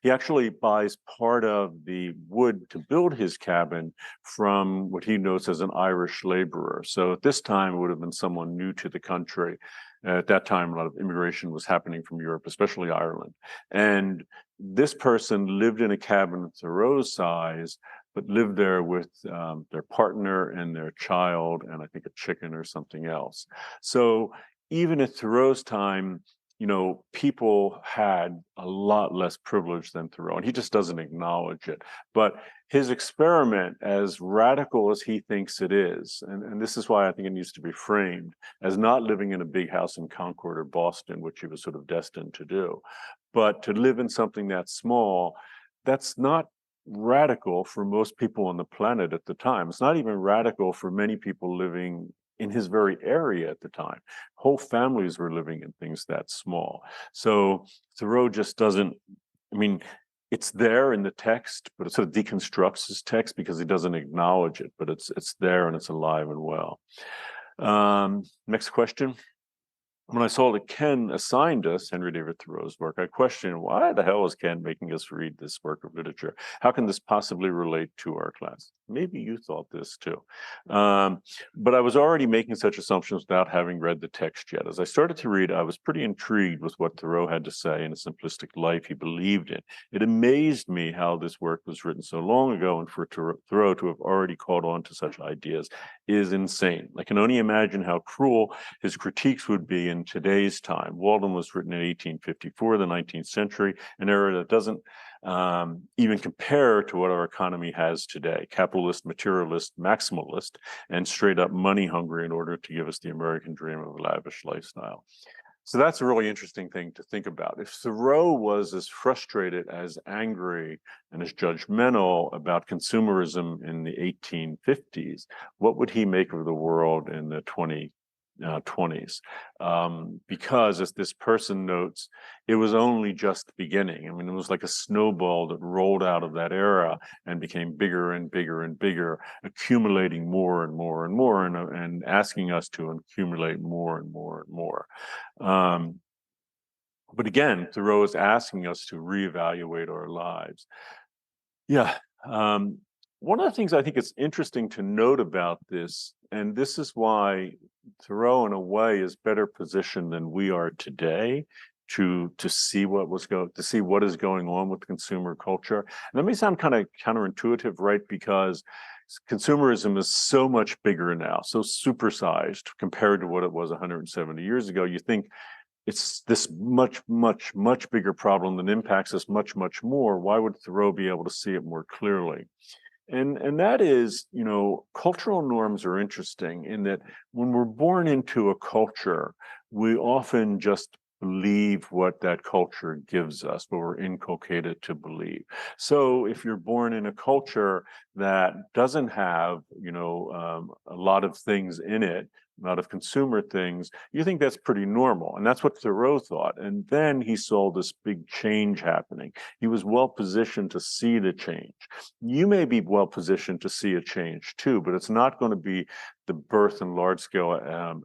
Speaker 1: he actually buys part of the wood to build his cabin from what he notes as an Irish laborer. So at this time, it would have been someone new to the country. At that time, a lot of immigration was happening from Europe, especially Ireland. And this person lived in a cabin Thoreau's size, but lived there with their partner and their child, and I think a chicken or something else. So even at Thoreau's time, people had a lot less privilege than Thoreau, and he just doesn't acknowledge it. But his experiment, as radical as he thinks it is, and this is why I think it needs to be framed as not living in a big house in Concord or Boston, which he was sort of destined to do, but to live in something that small, that's not radical for most people on the planet at the time. It's not even radical for many people living in his very area at the time. Whole families were living in things that small. So Thoreau just doesn't, I mean, it's there in the text, but it sort of deconstructs his text because he doesn't acknowledge it, but it's there and it's alive and well. Next question. When I saw that Ken assigned us Henry David Thoreau's work, I questioned, why the hell is Ken making us read this work of literature? How can this possibly relate to our class? Maybe you thought this too. But I was already making such assumptions without having read the text yet. As I started to read, I was pretty intrigued with what Thoreau had to say in a simplistic life he believed in. It amazed me how this work was written so long ago, and for Thoreau to have already caught on to such ideas is insane. I can only imagine how cruel his critiques would be in today's time. Walden was written in 1854, the 19th century, an era that doesn't even compare to what our economy has today: capitalist, materialist, maximalist, and straight up money hungry in order to give us the American dream of a lavish lifestyle. So that's a really interesting thing to think about. If Thoreau was as frustrated, as angry, and as judgmental about consumerism in the 1850s, what would he make of the world in the 20s, because, as this person notes, it was only just beginning. I mean, it was like a snowball that rolled out of that era and became bigger and bigger and bigger, accumulating more and more and more, and asking us to accumulate more and more and more. Um, but again, Thoreau is asking us to reevaluate our lives. Yeah. Um, One of the things I think is interesting to note about this, and this is why Thoreau, in a way, is better positioned than we are today to see to see what is going on with consumer culture. And that may sound kind of counterintuitive, right? Because consumerism is so much bigger now, so supersized compared to what it was 170 years ago. You think it's this much, much, much bigger problem that impacts us much, much more. Why would Thoreau be able to see it more clearly? And that is, cultural norms are interesting in that when we're born into a culture, we often just believe what that culture gives us, what we're inculcated to believe. So if you're born in a culture that doesn't have, a lot of things in it, a lot of consumer things, you think that's pretty normal. And that's what Thoreau thought. And then he saw this big change happening. He was well positioned to see the change. You may be well positioned to see a change too, but it's not going to be the birth and large scale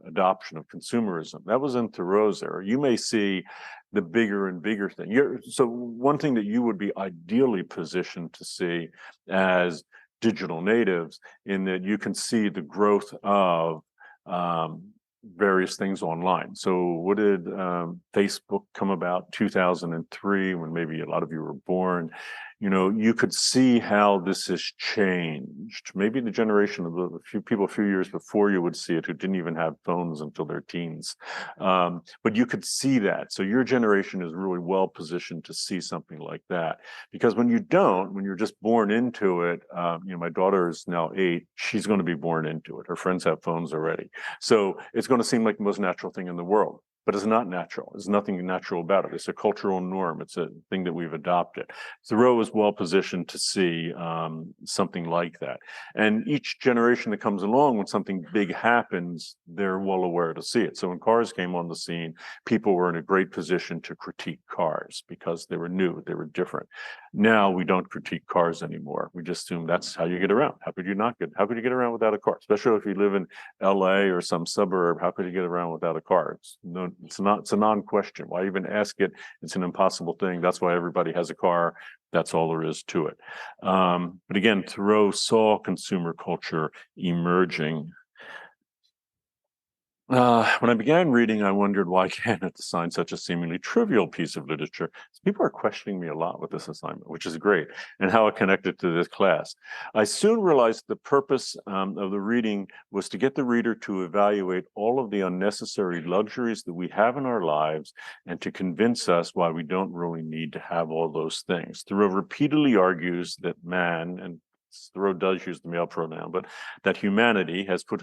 Speaker 1: adoption of consumerism. That was in Thoreau's era. You may see the bigger and bigger thing. So one thing that you would be ideally positioned to see as digital natives, in that you can see the growth of um, various things online. So what did Facebook come about? 2003, when maybe a lot of you were born. You could see how this has changed. Maybe the generation of a few people a few years before you would see it, who didn't even have phones until their teens. But you could see that. So your generation is really well positioned to see something like that. Because when you're just born into it, my daughter is now 8, she's going to be born into it. Her friends have phones already. So it's going to seem like the most natural thing in the world. But it's not natural. There's nothing natural about it. It's a cultural norm. It's a thing that we've adopted. Thoreau is well positioned to see something like that. And each generation that comes along, when something big happens, they're well aware to see it. So when cars came on the scene, people were in a great position to critique cars because they were new, they were different. Now we don't critique cars anymore. We just assume that's how you get around. How could you not get? How could you get around without a car? Especially if you live in LA or some suburb, how could you get around without a car? It's a non-question. Why even ask it? It's an impossible thing. That's why everybody has a car. That's all there is to it. But again, Thoreau saw consumer culture emerging. When I began reading, I wondered why Canada assigned such a seemingly trivial piece of literature. People are questioning me a lot with this assignment, which is great, and how it connected to this class. I soon realized the purpose of the reading was to get the reader to evaluate all of the unnecessary luxuries that we have in our lives, and to convince us why we don't really need to have all those things. Thoreau repeatedly argues that man, and Thoreau does use the male pronoun, but that humanity has put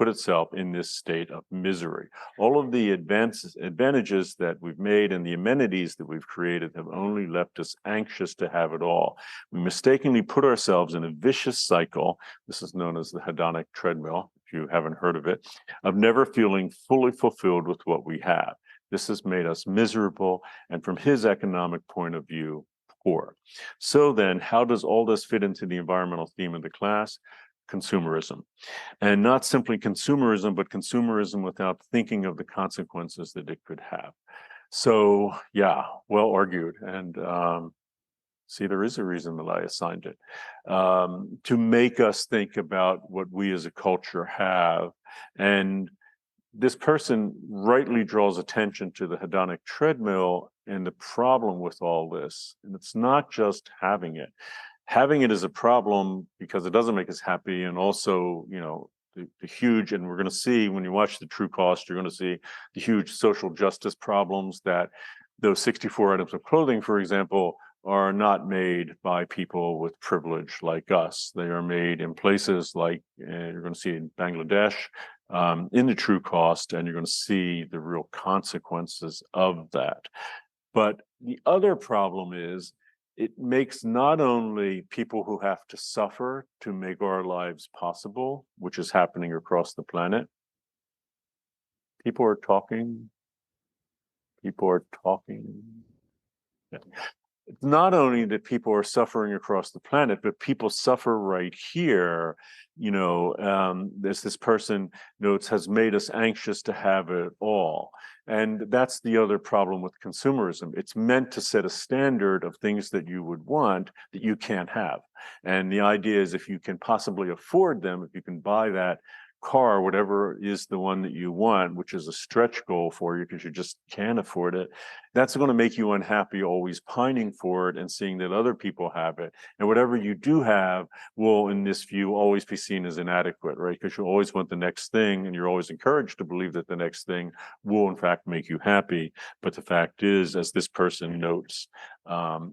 Speaker 1: itself in this state of misery. All of the advantages that we've made and the amenities that we've created have only left us anxious to have it all. We mistakenly put ourselves in a vicious cycle. This is known as the hedonic treadmill, if you haven't heard of it, of never feeling fully fulfilled with what we have. This has made us miserable, and from his economic point of view, poor. So then, how does all this fit into the environmental theme of the class? Consumerism. And not simply consumerism, but consumerism without thinking of the consequences that it could have. So, yeah, well argued. And see, there is a reason that I assigned it, to make us think about what we as a culture have. And this person rightly draws attention to the hedonic treadmill and the problem with all this. And it's not just having it. Having it is a problem because it doesn't make us happy. And also, the huge, and we're going to see when you watch The True Cost, you're going to see the huge social justice problems that those 64 items of clothing, for example, are not made by people with privilege like us. They are made in places like you're going to see in Bangladesh, in The True Cost, and you're going to see the real consequences of that. But the other problem is it makes not only people who have to suffer to make our lives possible, which is happening across the planet, People are talking. People are talking. Yeah. It's not only that people are suffering across the planet, but people suffer right here. There's this person notes has made us anxious to have it all. And that's the other problem with consumerism. It's meant to set a standard of things that you would want that you can't have. And the idea is if you can possibly afford them, if you can buy that car, whatever is the one that you want, which is a stretch goal for you because you just can't afford it, that's going to make you unhappy, always pining for it and seeing that other people have it. And whatever you do have will, in this view, always be seen as inadequate, right? Because you always want the next thing, and you're always encouraged to believe that the next thing will, in fact, make you happy. But the fact is, as this person notes,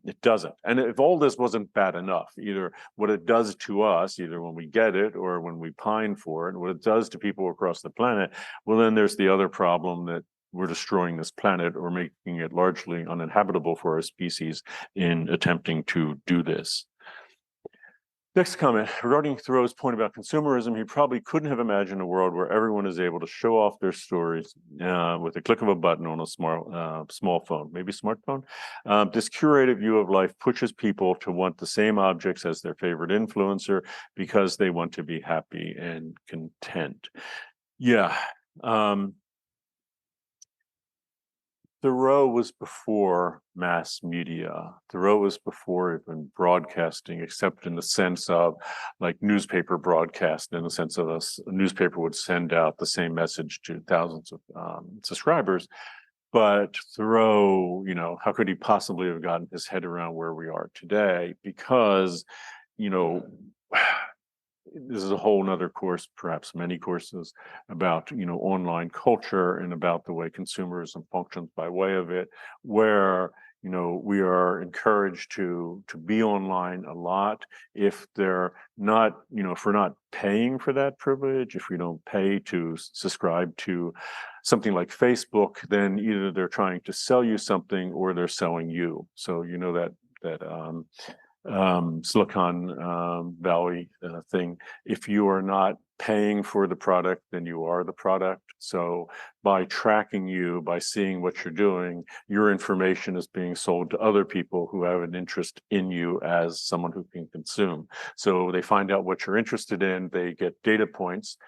Speaker 1: it doesn't. And if all this wasn't bad enough, either what it does to us, either when we get it or when we pine for it, what it does to people across the planet, well, then there's the other problem that we're destroying this planet or making it largely uninhabitable for our species in attempting to do this. Next comment, regarding Thoreau's point about consumerism, he probably couldn't have imagined a world where everyone is able to show off their stories with a click of a button on a small phone, maybe smartphone. This curated view of life pushes people to want the same objects as their favorite influencer because they want to be happy and content. Yeah. Thoreau was before mass media. Thoreau was before even broadcasting, except in the sense of like newspaper broadcast, in the sense of a newspaper would send out the same message to thousands of subscribers. But Thoreau, how could he possibly have gotten his head around where we are today? Because, this is a whole nother course, perhaps many courses, about online culture and about the way consumerism functions by way of it, where we are encouraged to be online a lot. If they're not, if we're not paying for that privilege, if we don't pay to subscribe to something like Facebook, then either they're trying to sell you something or they're selling you. So that Silicon Valley thing. If you are not paying for the product, then you are the product. So by tracking you, by seeing what you're doing, your information is being sold to other people who have an interest in you as someone who can consume. So they find out what you're interested in, they get data points,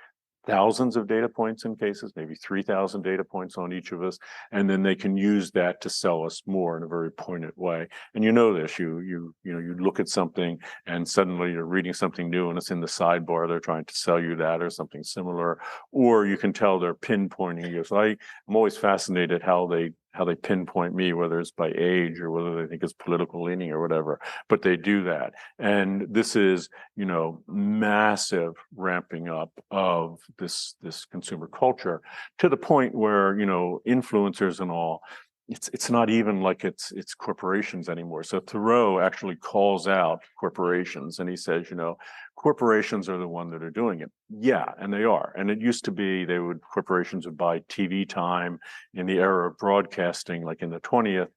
Speaker 1: thousands of data points in cases, maybe 3,000 data points on each of us, and then they can use that to sell us more in a very pointed way. And this, you look at something and suddenly you're reading something new and it's in the sidebar, they're trying to sell you that or something similar, or you can tell they're pinpointing you. So I'm always fascinated how they pinpoint me, whether it's by age or whether they think it's political leaning or whatever, but they do that. And this is, massive ramping up of this consumer culture to the point where, influencers and all, it's not even like it's corporations anymore. So Thoreau actually calls out corporations and he says, corporations are the one that are doing it. Yeah, and they are. And it used to be corporations would buy TV time in the era of broadcasting, like in the 20th,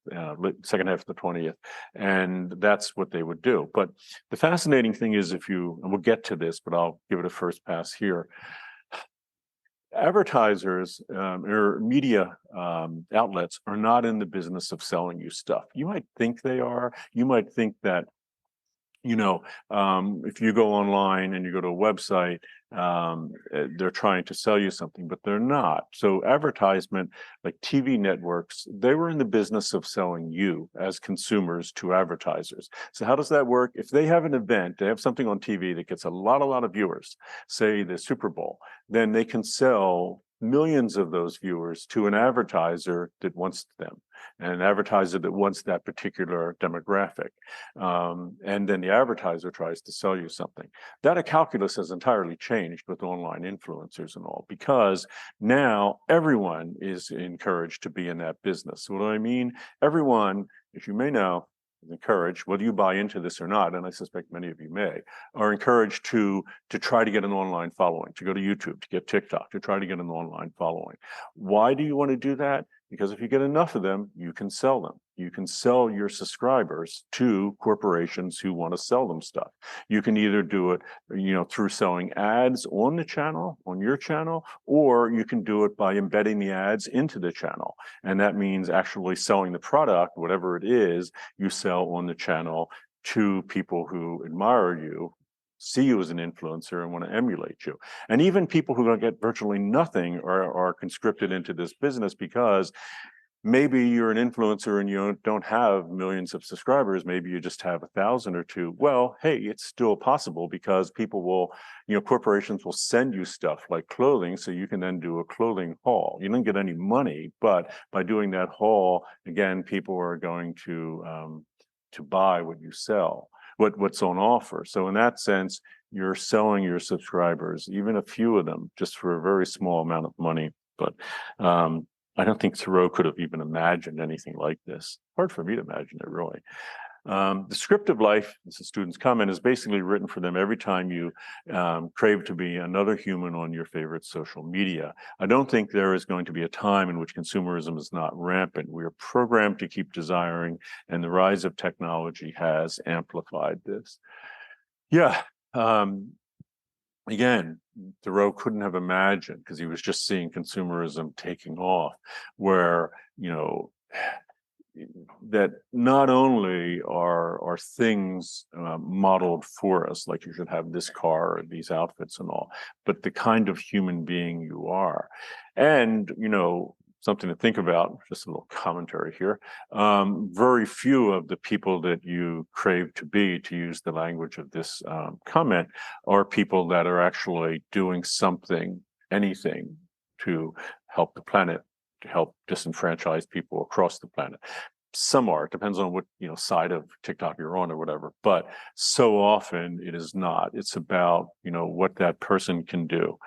Speaker 1: second half of the 20th, and that's what they would do. But the fascinating thing is and we'll get to this, but I'll give it a first pass here. Advertisers or media outlets are not in the business of selling you stuff. You might think they are. You might think that, if you go online and you go to a website, they're trying to sell you something, but they're not. So advertisement, like TV networks, they were in the business of selling you as consumers to advertisers. So how does that work? If they have an event, they have something on TV that gets a lot of viewers, say the Super Bowl, then they can sell millions of those viewers to an advertiser that wants them, an advertiser that wants that particular demographic. And then the advertiser tries to sell you something. That calculus has entirely changed with online influencers and all, because now everyone is encouraged to be in that business. What do I mean? Everyone, as you may know, is encouraged, whether you buy into this or not, and I suspect many of you may, are encouraged to try to get an online following, to go to YouTube, to get TikTok, to try to get an online following. Why do you want to do that? Because if you get enough of them, you can sell them. You can sell your subscribers to corporations who want to sell them stuff. You can either do it, through selling ads on the channel, on your channel, or you can do it by embedding the ads into the channel. And that means actually selling the product, whatever it is, you sell on the channel to people who admire you, see you as an influencer, and want to emulate you. And even people who are going to get virtually nothing are conscripted into this business because maybe you're an influencer and you don't have millions of subscribers. Maybe you just have 1,000 or two. Well, hey, it's still possible because people will, corporations will send you stuff like clothing, so you can then do a clothing haul. You don't get any money, but by doing that haul, again, people are going to buy what you sell, what's on offer. So in that sense, you're selling your subscribers, even a few of them, just for a very small amount of money. But I don't think Thoreau could have even imagined anything like this. Hard for me to imagine it, really. The script of life, as the students comment, is basically written for them every time you crave to be another human on your favorite social media. I don't think there is going to be a time in which consumerism is not rampant. We are programmed to keep desiring, and the rise of technology has amplified this. Yeah. Again, Thoreau couldn't have imagined, because he was just seeing consumerism taking off, where, that not only are things modeled for us, like you should have this car or these outfits and all, but the kind of human being you are. And, something to think about, just a little commentary here. Very few of the people that you crave to be, to use the language of this comment, are people that are actually doing something, anything, to help the planet, to help disenfranchise people across the planet. Some are, it depends on what, side of TikTok you're on or whatever, but so often it is not. It's about, what that person can do.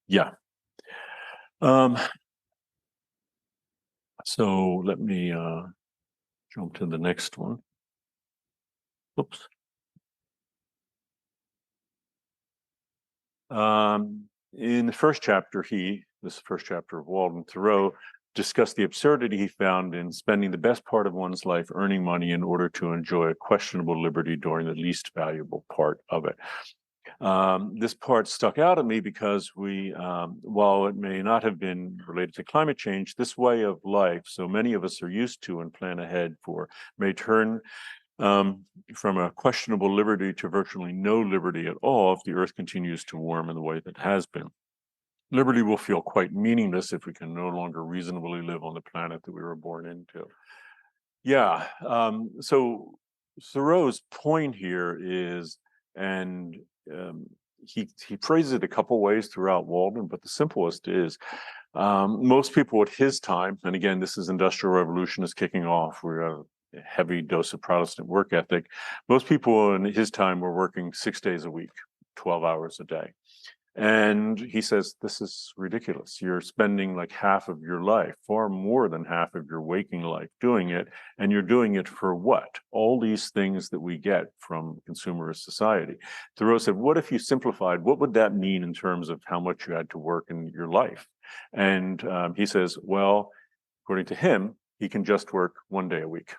Speaker 1: Yeah. So let me jump to the next one. Oops. In the first chapter, this first chapter of Walden, Thoreau discussed the absurdity he found in spending the best part of one's life earning money in order to enjoy a questionable liberty during the least valuable part of it. This part stuck out at me because while it may not have been related to climate change, this way of life, so many of us are used to and plan ahead for, may turn from a questionable liberty to virtually no liberty at all if the Earth continues to warm in the way that it has been. Liberty will feel quite meaningless if we can no longer reasonably live on the planet that we were born into. Yeah, so Thoreau's point here is, and he phrases it a couple ways throughout Walden, but the simplest is, most people at his time, and again, this is Industrial Revolution is kicking off, we're a heavy dose of Protestant work ethic. Most people in his time were working 6 days a week, 12 hours a day. And he says, this is ridiculous. You're spending like half of your life, far more than half of your waking life doing it. And you're doing it for what? All these things that we get from consumerist society. Thoreau said, what if you simplified? What would that mean in terms of how much you had to work in your life? And he says, well, according to him, he can just work 1 day a week.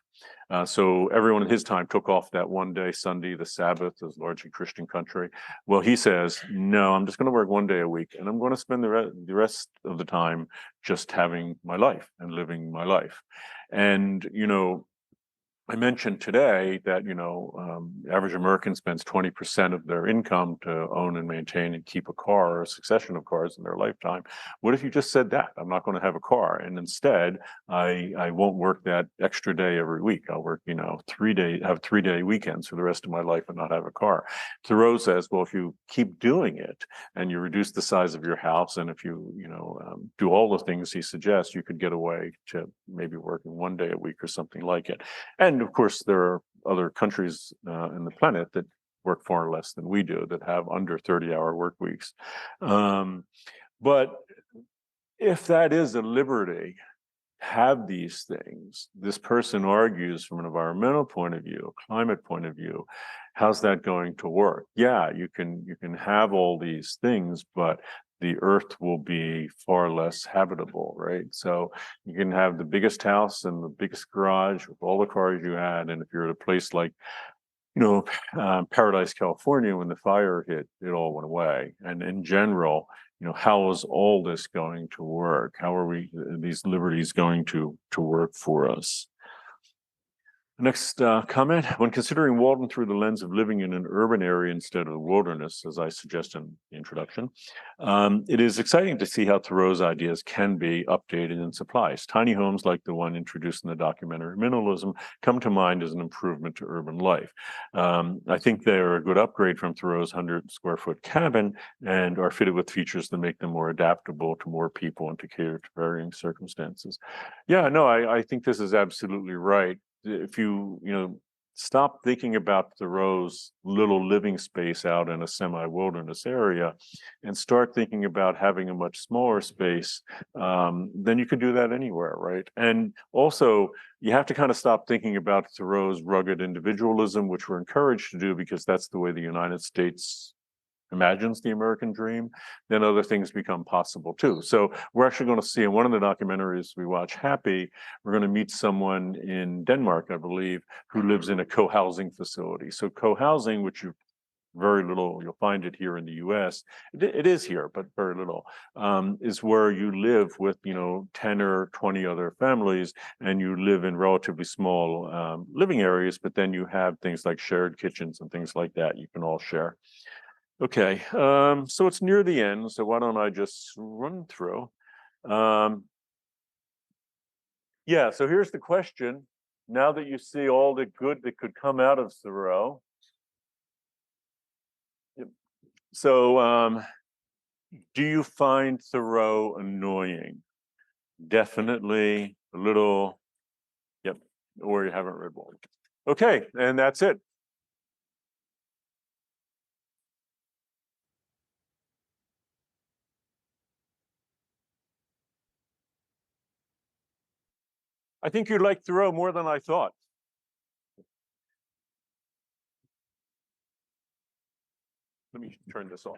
Speaker 1: So everyone in his time took off that 1 day, Sunday, the Sabbath, is largely Christian country. Well, he says, no, I'm just going to work 1 day a week, and I'm going to spend the rest of the time just having my life and living my life. And, I mentioned today that, average American spends 20% of their income to own and maintain and keep a car or a succession of cars in their lifetime. What if you just said that? I'm not going to have a car. And instead, I won't work that extra day every week. I'll work, 3 days, have 3-day weekends for the rest of my life and not have a car. Thoreau says, well, if you keep doing it and you reduce the size of your house, and if you, do all the things he suggests, you could get away to maybe working 1 day a week or something like it. And of course, there are other countries in the planet that work far less than we do, that have under 30-hour work weeks. But if that is a liberty, have these things, this person argues from an environmental point of view, a climate point of view, how's that going to work? Yeah, you can have all these things, but the earth will be far less habitable, right? So you can have the biggest house and the biggest garage with all the cars you had, and if you're at a place like Paradise, California, when the fire hit, it all went away. And in general, how is all this going to work? How are these liberties going to work for us? Next comment, when considering Walden through the lens of living in an urban area instead of the wilderness, as I suggest in the introduction, it is exciting to see how Thoreau's ideas can be updated in supplies. Tiny homes like the one introduced in the documentary Minimalism come to mind as an improvement to urban life. I think they're a good upgrade from Thoreau's 100-square-foot cabin and are fitted with features that make them more adaptable to more people and to cater to varying circumstances. Yeah, no, I think this is absolutely right. If you stop thinking about Thoreau's little living space out in a semi-wilderness area and start thinking about having a much smaller space, then you could do that anywhere, right? And also, you have to kind of stop thinking about Thoreau's rugged individualism, which we're encouraged to do because that's the way the United States imagines the American dream. Then other things become possible too. So we're actually going to see in one of the documentaries we watch, Happy, we're going to meet someone in Denmark, I believe, who lives in a co-housing facility. So co-housing, which you'll find it here in the US. It is here, but very little, is where you live with, 10 or 20 other families, and you live in relatively small living areas, but then you have things like shared kitchens and things like that you can all share. Okay, so it's near the end, so why don't I just run through? Yeah, so here's the question. Now that you see all the good that could come out of Thoreau, so do you find Thoreau annoying? Definitely, a little, yep, or you haven't read Walden. Okay, and that's it. I think you'd like Thoreau more than I thought. Let me turn this off.